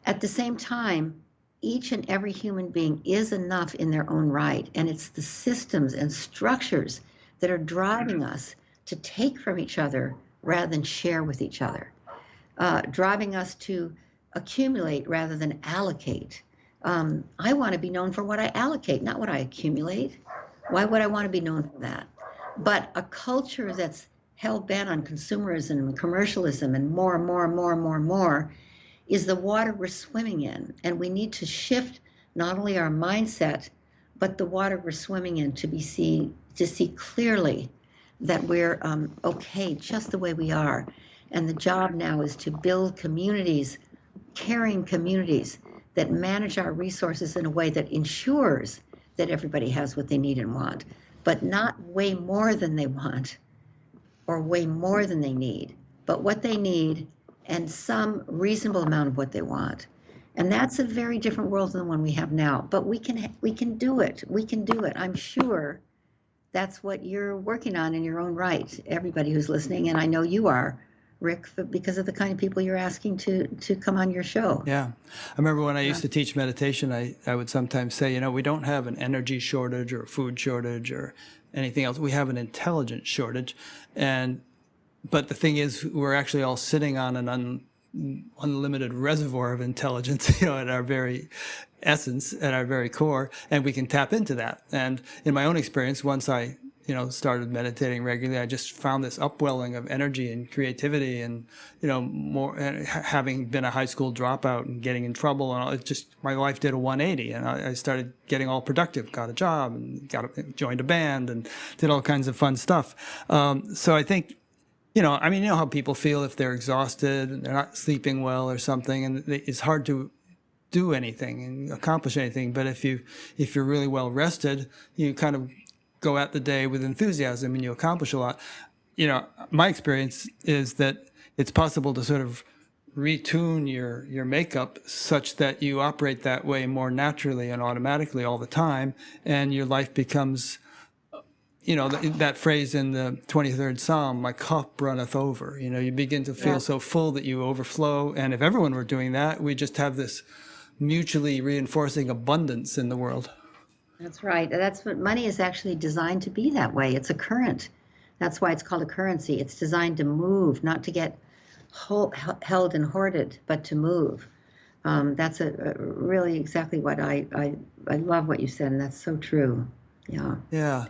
S2: At the same time, each and every human being is enough in their own right. And it's the systems and structures that are driving us to take from each other rather than share with each other, driving us to accumulate rather than allocate. I want to be known for what I allocate, not what I accumulate. Why would I want to be known for that? But a culture that's hell-bent on consumerism and commercialism and more and more and more and more and more is the water we're swimming in. And we need to shift not only our mindset, but the water we're swimming in to see clearly that we're okay just the way we are. And the job now is to build communities, caring communities that manage our resources in a way that ensures that everybody has what they need and want, but not way more than they want or way more than they need, but what they need and some reasonable amount of what they want. And that's a very different world than the one we have now. But we can do it. We can do it. I'm sure that's what you're working on in your own right, everybody who's listening. And I know you are, Rick, because of the kind of people you're asking to come on your show.
S1: Yeah. I remember when I used to teach meditation, I would sometimes say, we don't have an energy shortage or a food shortage or anything else. We have an intelligence shortage. And But the thing is, we're actually all sitting on an unlimited reservoir of intelligence, at our very essence, at our very core, and we can tap into that. And in my own experience, once I, started meditating regularly, I just found this upwelling of energy and creativity, and more. And having been a high school dropout and getting in trouble, and all, it just my life did a 180, and I started getting all productive. Got a job and joined a band and did all kinds of fun stuff. So I think. How people feel if they're exhausted and they're not sleeping well or something, and it's hard to do anything and accomplish anything. But if you're really well rested, you kind of go at the day with enthusiasm and you accomplish a lot. My experience is that it's possible to sort of retune your makeup such that you operate that way more naturally and automatically all the time, and your life becomes that phrase in the 23rd Psalm, my cup runneth over. You begin to feel so full that you overflow. And if everyone were doing that, we just have this mutually reinforcing abundance in the world.
S2: That's right. That's what money is actually designed to be that way. It's a current. That's why it's called a currency. It's designed to move, not to get held and hoarded, but to move. That's really exactly what I love what you said, and that's so true. Yeah.
S1: Yeah.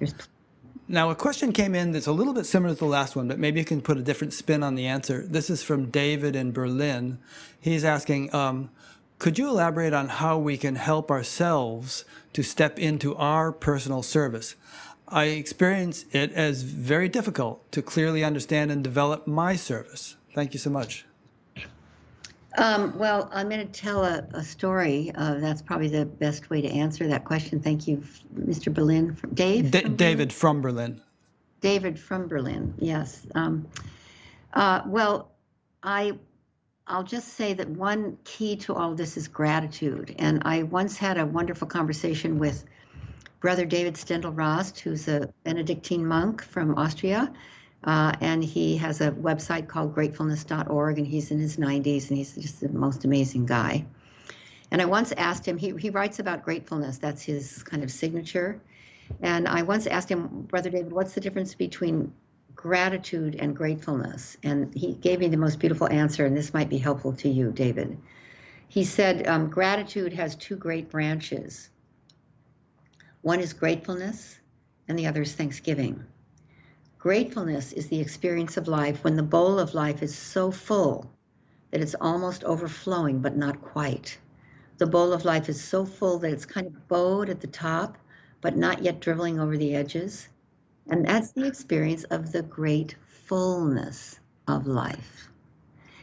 S1: Now, a question came in that's a little bit similar to the last one, but maybe you can put a different spin on the answer. This is from David in Berlin. He's asking, could you elaborate on how we can help ourselves to step into our personal service? I experience it as very difficult to clearly understand and develop my service. Thank you so much.
S2: Well, I'm going to tell a story. That's probably the best way to answer that question. Thank you, Mr. Berlin.
S1: David from Berlin.
S2: David from Berlin, yes. Well, I'll just say that one key to all of this is gratitude. And I once had a wonderful conversation with Brother David Steindl-Rast, who's a Benedictine monk from Austria. And he has a website called gratefulness.org, and he's in his 90s, and he's just the most amazing guy. And I once asked him, he writes about gratefulness, that's his kind of signature. And I once asked him, Brother David, what's the difference between gratitude and gratefulness? And he gave me the most beautiful answer, and this might be helpful to you, David. He said, gratitude has two great branches. One is gratefulness, and the other is thanksgiving. Gratefulness is the experience of life when the bowl of life is so full that it's almost overflowing, but not quite. The bowl of life is so full that it's kind of bowed at the top, but not yet dribbling over the edges. And that's the experience of the great fullness of life.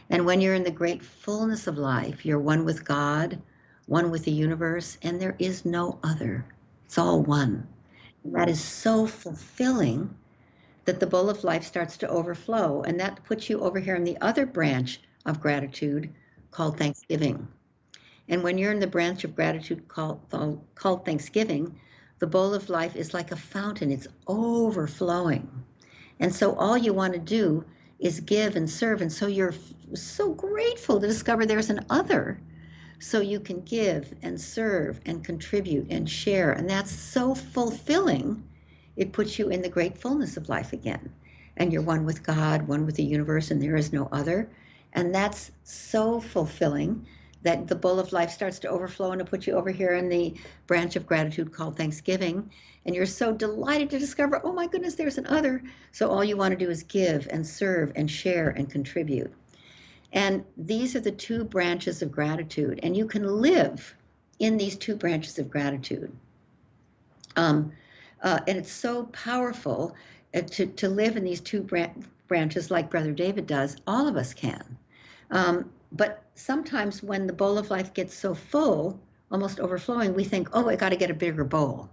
S2: And when you're in the great fullness of life, you're one with God, one with the universe, and there is no other. It's all one. And that is so fulfilling that the bowl of life starts to overflow. And that puts you over here in the other branch of gratitude called thanksgiving. And when you're in the branch of gratitude called thanksgiving, the bowl of life is like a fountain. It's overflowing. And so all you want to do is give and serve. And so you're so grateful to discover there's an other. So you can give and serve and contribute and share. And that's so fulfilling. It puts you in the great fullness of life again. And you're one with God, one with the universe, and there is no other. And that's so fulfilling that the bowl of life starts to overflow, and it puts you over here in the branch of gratitude called thanksgiving. And you're so delighted to discover, oh my goodness, there's an other. So all you want to do is give and serve and share and contribute. And these are the two branches of gratitude. And you can live in these two branches of gratitude. And it's so powerful to live in these two branches like Brother David does. All of us can. But sometimes when the bowl of life gets so full, almost overflowing, we think, oh, I got to get a bigger bowl.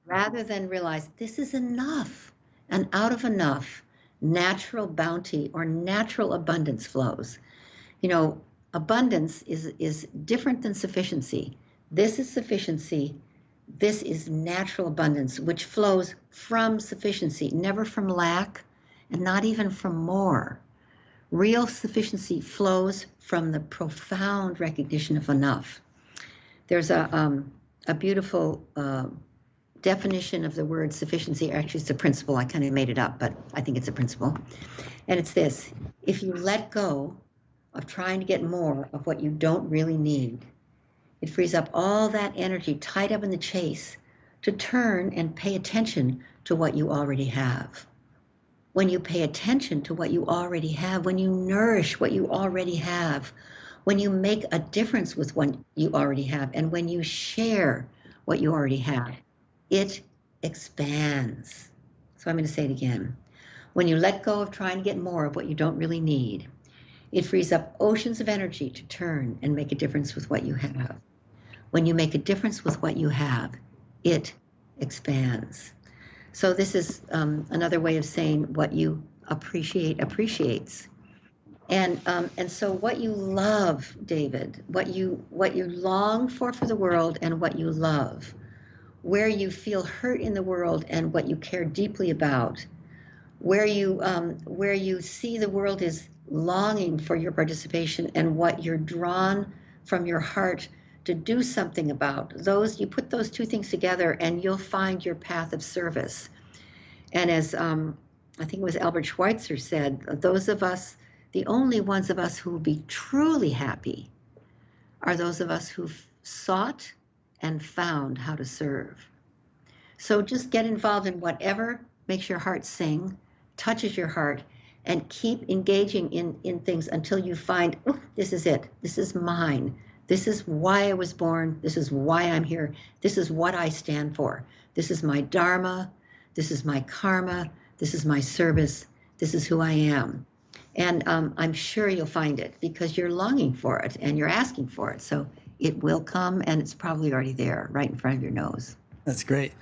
S2: Rather than realize this is enough. And out of enough, natural bounty or natural abundance flows. Abundance is different than sufficiency. This is sufficiency. This is natural abundance, which flows from sufficiency, never from lack, and not even from more. Real sufficiency flows from the profound recognition of enough. There's a beautiful definition of the word sufficiency. Actually, it's a principle. I kind of made it up, but I think it's a principle. And it's this: if you let go of trying to get more of what you don't really need, it frees up all that energy tied up in the chase to turn and pay attention to what you already have. When you pay attention to what you already have, when you nourish what you already have, when you make a difference with what you already have, and when you share what you already have, it expands. So I'm going to say it again. When you let go of trying to get more of what you don't really need, it frees up oceans of energy to turn and make a difference with what you have. When you make a difference with what you have, it expands. So this is another way of saying what you appreciate appreciates. And so what you love, David, what you long for the world, and what you love, where you feel hurt in the world and what you care deeply about, where you see the world is longing for your participation, and what you're drawn from your heart to do something about, those, you put those two things together and you'll find your path of service. And as I think it was Albert Schweitzer said, those of us, the only ones of us who will be truly happy are those of us who've sought and found how to serve. So just get involved in whatever makes your heart sing, touches your heart, and keep engaging in things until you find, oh, this is it. This is mine. This is why I was born. This is why I'm here. This is what I stand for. This is my dharma. This is my karma. This is my service. This is who I am. And I'm sure you'll find it because you're longing for it and you're asking for it. So it will come, and it's probably already there right in front of your nose.
S1: That's great.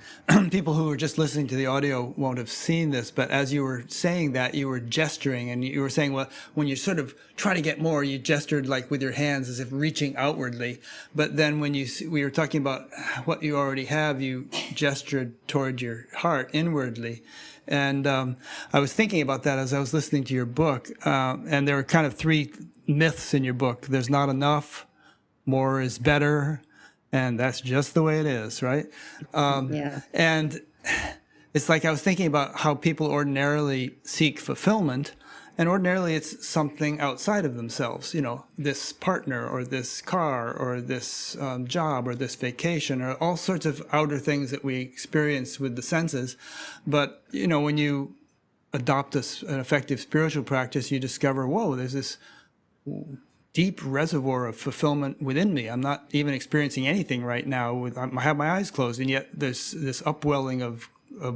S1: People who were just listening to the audio won't have seen this, but as you were saying that, you were gesturing, and you were saying, well, when you sort of try to get more, you gestured like with your hands as if reaching outwardly. But then when we were talking about what you already have, you gestured toward your heart inwardly. And I was thinking about that as I was listening to your book. And there were kind of three myths in your book. There's not enough, more is better, and that's just the way it is, right?
S2: Yeah.
S1: And it's like I was thinking about how people ordinarily seek fulfillment, and ordinarily it's something outside of themselves, you know, this partner or this car or this job or this vacation or all sorts of outer things that we experience with the senses. But, you know, when you adopt an effective spiritual practice, you discover, whoa, there's this deep reservoir of fulfillment within me. I'm not even experiencing anything right now. I have my eyes closed, and yet there's this upwelling of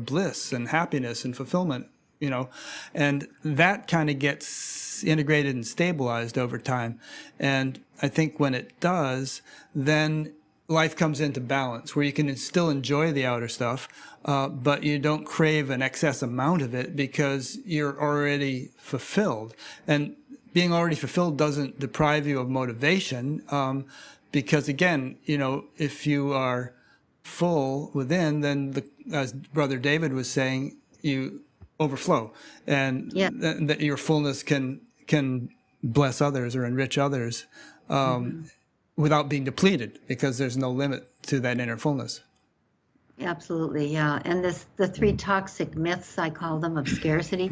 S1: bliss and happiness and fulfillment, you know, and that kind of gets integrated and stabilized over time. And I think when it does, then life comes into balance where you can still enjoy the outer stuff, but you don't crave an excess amount of it because you're already fulfilled. And being already fulfilled doesn't deprive you of motivation, because again, you know, if you are full within, then as Brother David was saying, you overflow, and that your fullness can bless others or enrich others without being depleted, because there's no limit to that inner fullness.
S2: Absolutely, yeah. And the three toxic myths, I call them, of scarcity,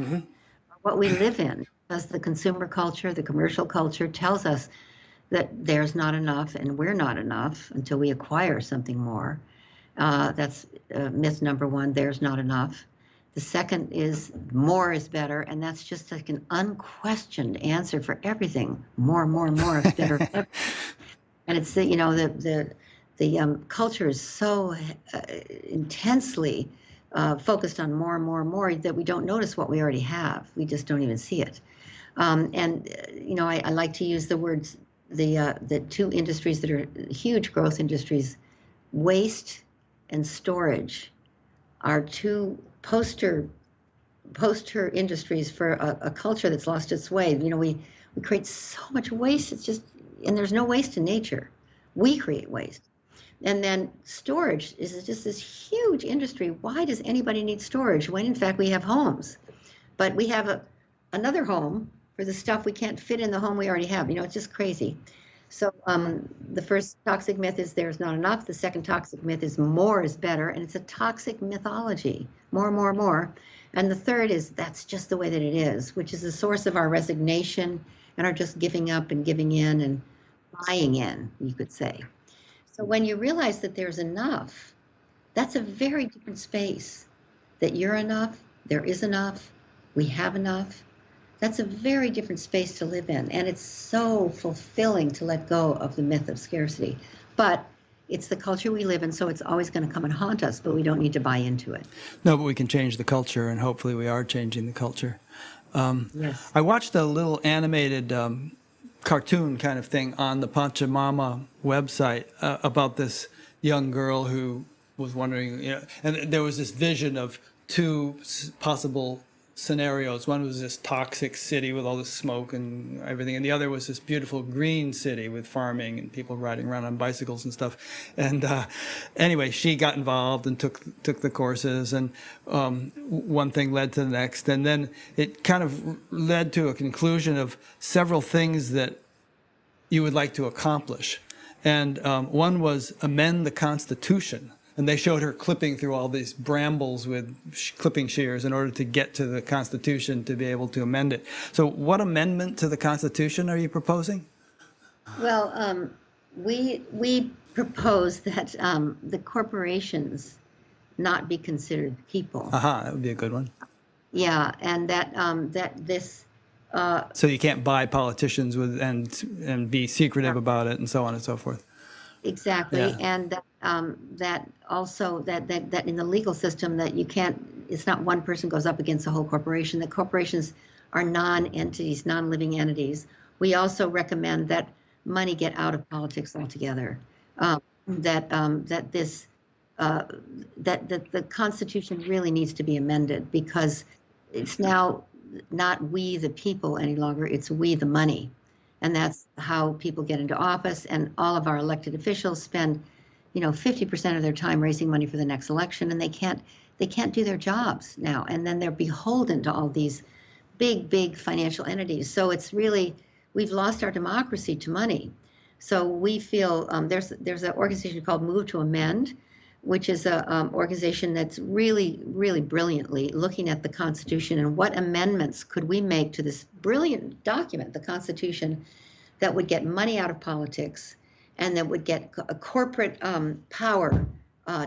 S2: what we live in. Because the consumer culture, the commercial culture tells us that there's not enough and we're not enough until we acquire something more. That's myth number one, there's not enough. The second is more is better, and that's just like an unquestioned answer for everything. More is better. And it's the, you know, the culture is so intensely focused on more that we don't notice what we already have. We just don't even see it. And you know, I like to use the words, the two industries that are huge growth industries, waste and storage, are two poster industries for a culture that's lost its way. You know, we create so much waste. It's just, and there's no waste in nature. We create waste. And then storage is just this huge industry. Why does anybody need storage when in fact we have homes? But we have another home for the stuff we can't fit in the home we already have. You know, it's just crazy. So The first toxic myth is there's not enough. The second toxic myth is more is better, and it's a toxic mythology. More, more, more. And the third is that's just the way that it is, which is the source of our resignation and our just giving up and giving in and buying in, you could say. So when you realize that there's enough, that's a very different space. That you're enough, there is enough, we have enough. That's a very different space to live in. And it's so fulfilling to let go of the myth of scarcity. But it's the culture we live in, so it's always going to come and haunt us, but we don't need to buy into it.
S1: No, but we can change the culture, and hopefully we are changing the culture.
S2: Yes.
S1: I watched a little animated cartoon kind of thing on the Pachamama website about this young girl who was wondering, you know, and there was this vision of two possible scenarios. One was this toxic city with all this smoke and everything, and the other was this beautiful green city with farming and people riding around on bicycles and stuff. And anyway, she got involved and took the courses, and one thing led to the next, and then it kind of led to a conclusion of several things that you would like to accomplish. And one was amend the Constitution. And they showed her clipping through all these brambles with clipping shears in order to get to the Constitution to be able to amend it. So what amendment to the Constitution are you proposing?
S2: Well, we propose that the corporations not be considered people.
S1: Aha, that would be a good one.
S2: Yeah, and that this.
S1: So you can't buy politicians with and be secretive about it and so on and so forth.
S2: Exactly,
S1: Yeah.
S2: and that also that in the legal system that you can't. It's not one person goes up against a whole corporation. That corporations are non-entities, non-living entities. We also recommend that money get out of politics altogether. That the Constitution really needs to be amended because it's now not we the people any longer. It's we the money. And that's how people get into office, and all of our elected officials spend, 50% of their time raising money for the next election, and they can't do their jobs now. And then they're beholden to all these big financial entities. So it's really, we've lost our democracy to money. So we feel there's an organization called Move to Amend, which is a organization that's really brilliantly looking at the Constitution and what amendments could we make to this brilliant document, the Constitution, that would get money out of politics and that would get a corporate power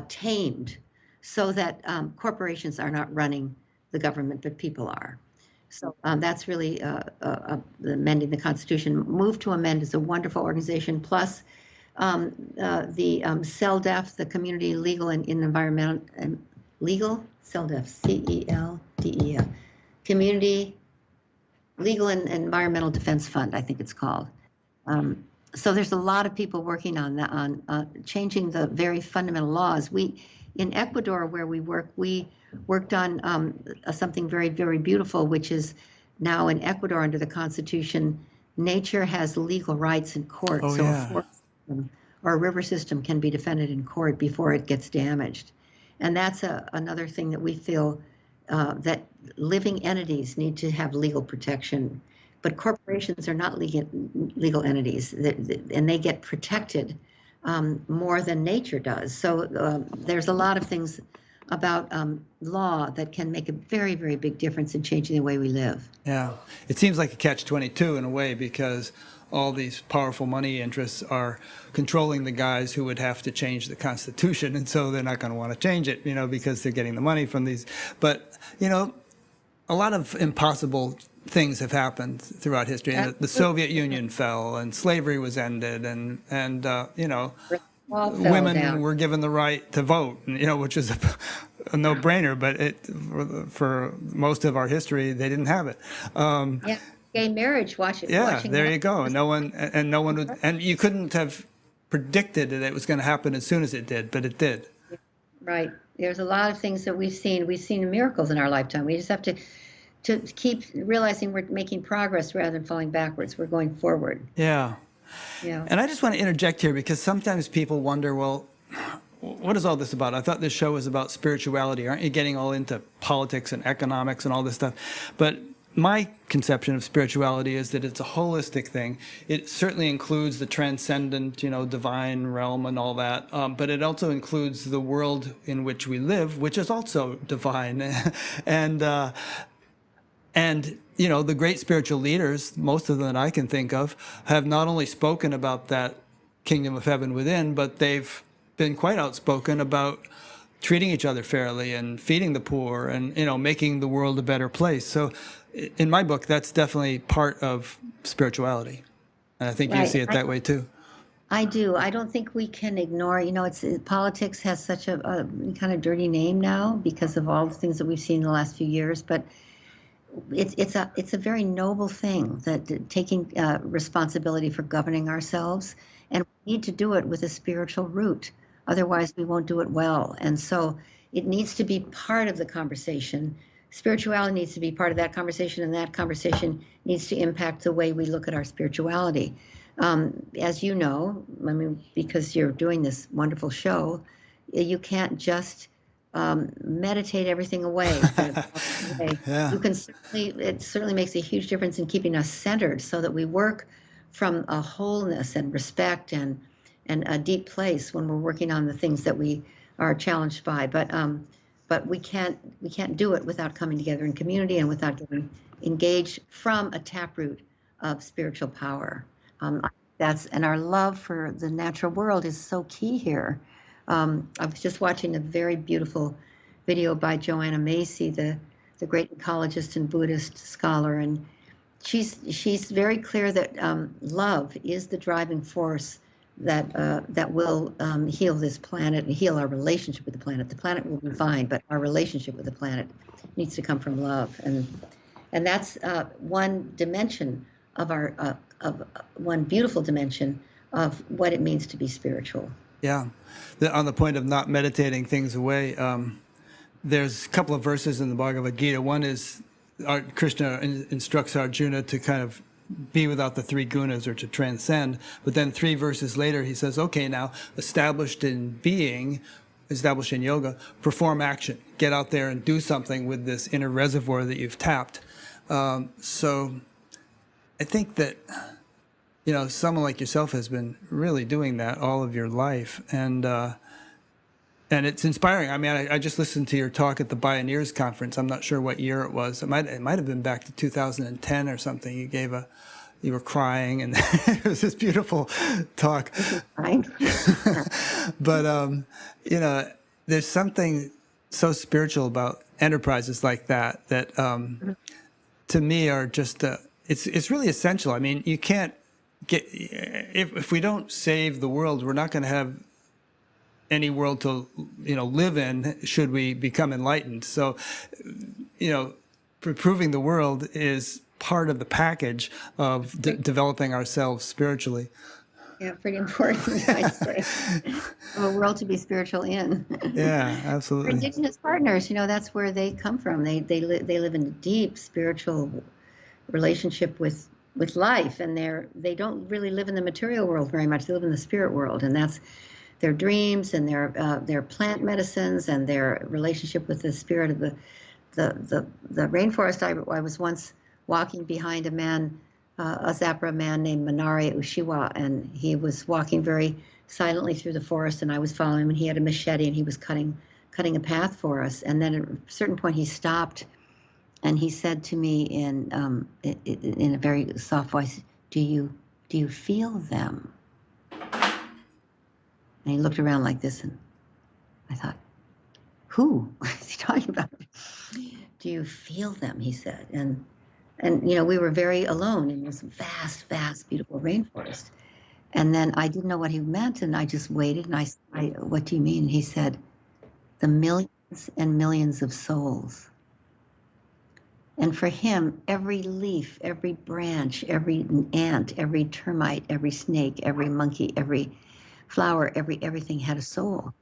S2: tamed so that corporations are not running the government, but people are. So that's really amending the Constitution. Move to Amend is a wonderful organization. Plus, the CELDEF, the Community Legal and Environmental and Legal CELDEF, CELDEF, Community Legal and Environmental Defense Fund, I think it's called. So there's a lot of people working on that, on changing the very fundamental laws. In Ecuador, where we worked on something very beautiful, which is now in Ecuador under the Constitution, nature has legal rights in court.
S1: Oh,
S2: so
S1: yeah.
S2: a forest system or a river system can be defended in court before it gets damaged. And that's another thing that we feel that living entities need to have legal protection. But corporations are not legal entities, and they get protected more than nature does. So there's a lot of things about law that can make a very big difference in changing the way we live.
S1: Yeah, it seems like a catch-22 in a way, because all these powerful money interests are controlling the guys who would have to change the Constitution, and so they're not going to want to change it, because they're getting the money from these. But, a lot of impossible things have happened throughout history. And the Soviet Union fell, and slavery was ended, and women were given the right to vote, which is a no-brainer, but for most of our history, they didn't have it.
S2: Yeah, gay marriage, watching
S1: there
S2: that.
S1: you go. And no one would, and you couldn't have predicted that it was going to happen as soon as it did, but it did.
S2: Right. There's a lot of things that we've seen miracles in our lifetime. We just have to keep realizing we're making progress rather than falling backwards. We're going forward.
S1: Yeah.
S2: Yeah.
S1: And I just want to interject here, because sometimes people wonder, well, what is all this about? I thought this show was about spirituality. Aren't you getting all into politics and economics and all this stuff? But my conception of spirituality is that it's a holistic thing. It certainly includes the transcendent, divine realm and all that, but it also includes the world in which we live, which is also divine. And the great spiritual leaders, most of them that I can think of, have not only spoken about that kingdom of heaven within, but they've been quite outspoken about treating each other fairly and feeding the poor and making the world a better place. So in my book, that's definitely part of spirituality, and I think you
S2: Right.
S1: see it that way too.
S2: I do. I don't think we can ignore, politics has such a kind of dirty name now because of all the things that we've seen in the last few years, but it's a very noble thing, that taking responsibility for governing ourselves, and we need to do it with a spiritual root. Otherwise, we won't do it well. And so it needs to be part of the conversation. Spirituality needs to be part of that conversation, and that conversation needs to impact the way we look at our spirituality. As you know, because you're doing this wonderful show, you can't just meditate everything away.
S1: Yeah.
S2: It certainly makes a huge difference in keeping us centered, so that we work from a wholeness and respect and a deep place when we're working on the things that we are challenged by. But we can't do it without coming together in community and without getting engaged from a taproot of spiritual power. And our love for the natural world is so key here. I was just watching a very beautiful video by Joanna Macy, the great ecologist and Buddhist scholar, and she's very clear that love is the driving force that will heal this planet and heal our relationship with the planet. The planet will be fine, but our relationship with the planet needs to come from love, and that's one dimension of one beautiful dimension of what it means to be spiritual.
S1: Yeah. On the point of not meditating things away, there's a couple of verses in the Bhagavad Gita. One is Krishna instructs Arjuna to kind of be without the three gunas, or to transcend. But then 3 verses later, he says, okay, now established in yoga, perform action. Get out there and do something with this inner reservoir that you've tapped. So I think that, someone like yourself has been really doing that all of your life. And it's inspiring. I just listened to your talk at the Bioneers Conference. I'm not sure what year it was. It might have been back to 2010 or something. You were crying, and it was this beautiful talk. But there's something so spiritual about enterprises like that to me are just it's really essential. You can't get if we don't save the world, we're not going to have any world to live in should we become enlightened. So improving the world is part of the package of developing ourselves spiritually.
S2: Yeah, pretty important, I'd say. A world to be spiritual in.
S1: Yeah, absolutely.
S2: For Indigenous partners, that's where they come from. They live in a deep spiritual relationship with life, and they don't really live in the material world very much. They live in the spirit world, and that's their dreams and their plant medicines and their relationship with the spirit of the rainforest. I was once walking behind a Zappa man named Manare Ushiwa, and he was walking very silently through the forest, and I was following him, and he had a machete, and he was cutting a path for us. And then at a certain point he stopped, and he said to me in a very soft voice, do you feel them? And he looked around like this, and I thought, who is he talking about? Do you feel them? He said. And we were very alone in this vast, vast, beautiful rainforest. And then I didn't know what he meant, and I just waited, and I what do you mean? And he said, the millions and millions of souls. And for him, every leaf, every branch, every ant, every termite, every snake, every monkey, every flower, everything had a soul.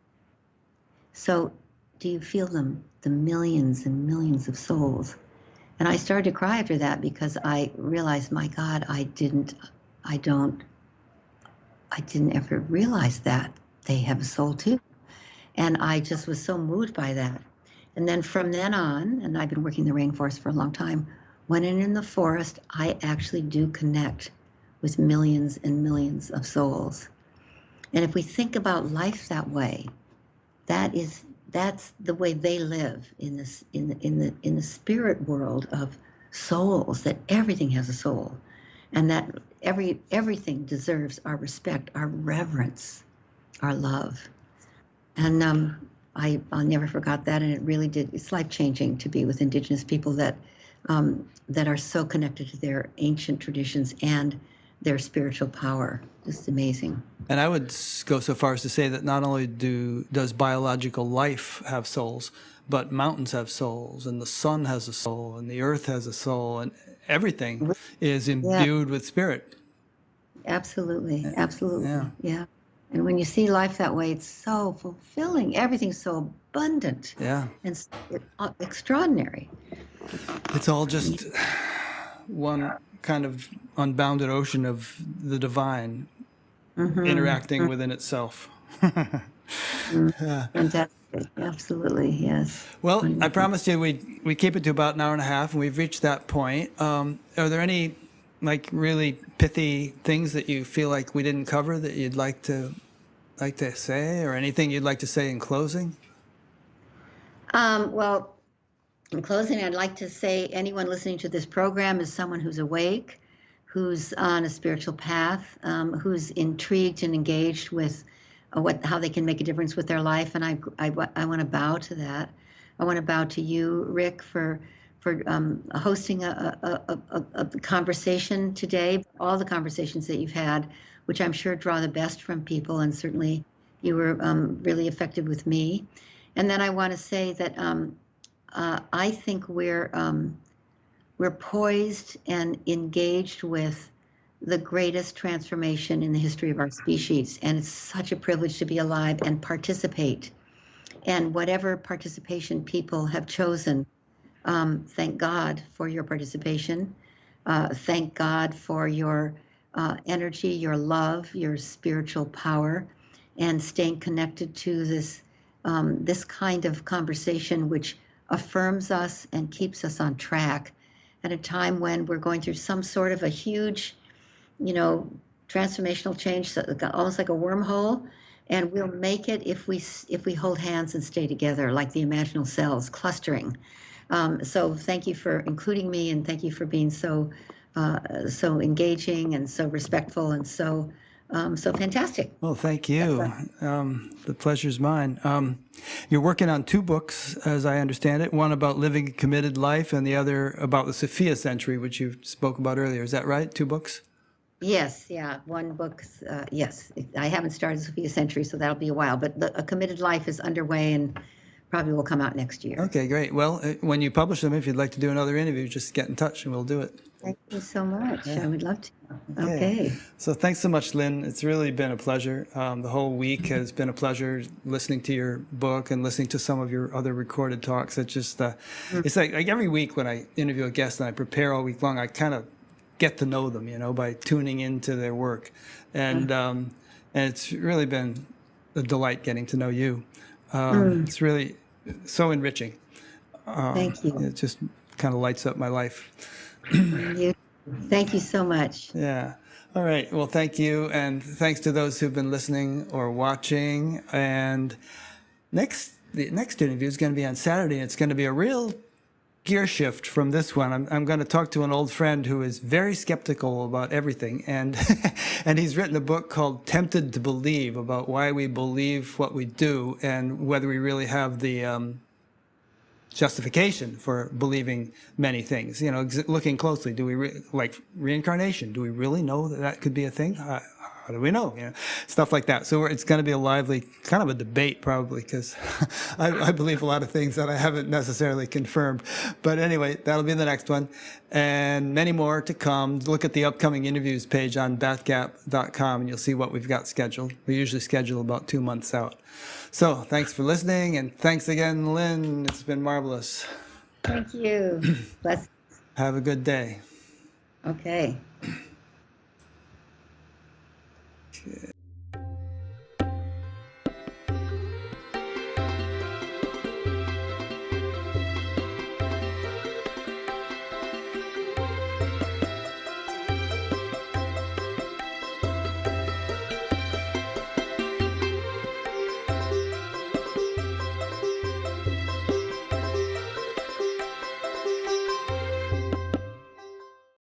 S2: So do you feel them, the millions and millions of souls? And I started to cry after that, because I realized, my God, I didn't ever realize that they have a soul too. And I just was so moved by that. And then from then on, and I've been working in the rainforest for a long time, when I'm in the forest, I actually do connect with millions and millions of souls. And if we think about life that way, that's the way they live in this in the spirit world of souls, that everything has a soul, and that everything deserves our respect, our reverence, our love. And I'll never forgot that, and it really did. It's life changing to be with Indigenous people that are so connected to their ancient traditions and their spiritual power. Just amazing.
S1: And I would go so far as to say that not only does biological life have souls, but mountains have souls, and the sun has a soul, and the earth has a soul, and everything is imbued with spirit.
S2: Absolutely, absolutely,
S1: Yeah.
S2: yeah. And when you see life that way, it's so fulfilling. Everything's so abundant.
S1: Yeah.
S2: And extraordinary.
S1: It's all just one kind of unbounded ocean of the divine interacting within itself.
S2: Fantastic. Absolutely, yes.
S1: Well, I
S2: Wonderful.
S1: promised you we keep it to about an hour and a half, and we've reached that point. Are there any really pithy things that you feel like we didn't cover that you'd like to say, or anything you'd like to say in closing?
S2: Well, in closing, I'd like to say anyone listening to this program is someone who's awake, who's on a spiritual path, who's intrigued and engaged with how they can make a difference with their life. And I want to bow to that. I want to bow to you, Rick, for hosting a conversation today, all the conversations that you've had, which I'm sure draw the best from people, and certainly you were really effective with me. And then I want to say that I think we're poised and engaged with the greatest transformation in the history of our species, and it's such a privilege to be alive and participate. And whatever participation people have chosen, thank God for your participation. Thank God for your energy, your love, your spiritual power, and staying connected to this kind of conversation, which affirms us and keeps us on track at a time when we're going through some sort of a huge, transformational change, almost like a wormhole. And we'll make it if we hold hands and stay together, like the imaginal cells clustering. So thank you for including me, and thank you for being so engaging and so respectful and so fantastic.
S1: Well, thank you. The pleasure's mine. You're working on 2 books, as I understand it. One about living a committed life, and the other about the Sophia century, which you spoke about earlier. Is that right? 2 books?
S2: Yes, yeah, one book. Yes, I haven't started Sophia Century, so that'll be a while. But A Committed Life is underway and probably will come out next year.
S1: Okay, great. Well, when you publish them, if you'd like to do another interview, just get in touch and we'll do it.
S2: Thank you so much. I would love to. Okay.
S1: So thanks so much, Lynn. It's really been a pleasure. The whole week has been a pleasure listening to your book and listening to some of your other recorded talks. It's just, it's like every week when I interview a guest and I prepare all week long, I kind of get to know them, by tuning into their work. And it's really been a delight getting to know you. It's really so enriching.
S2: Thank you.
S1: It just kind of lights up my life.
S2: Thank you so much.
S1: Yeah. All right. Well, thank you. And thanks to those who've been listening or watching. And the next interview is going to be on Saturday. And it's going to be a real gear shift from this one. I'm going to talk to an old friend who is very skeptical about everything, and and he's written a book called Tempted to Believe, about why we believe what we do and whether we really have the justification for believing many things. Looking closely, do we like reincarnation? Do we really know that could be a thing? How do we know? Stuff like that. So it's going to be a lively, kind of a debate probably, because I believe a lot of things that I haven't necessarily confirmed. But anyway, that'll be the next one. And many more to come. Look at the upcoming interviews page on batgap.com and you'll see what we've got scheduled. We usually schedule about 2 months out. So thanks for listening, and thanks again, Lynn. It's been marvelous.
S2: Thank you. Bless.
S1: Have a good day.
S2: Okay.
S1: Okay.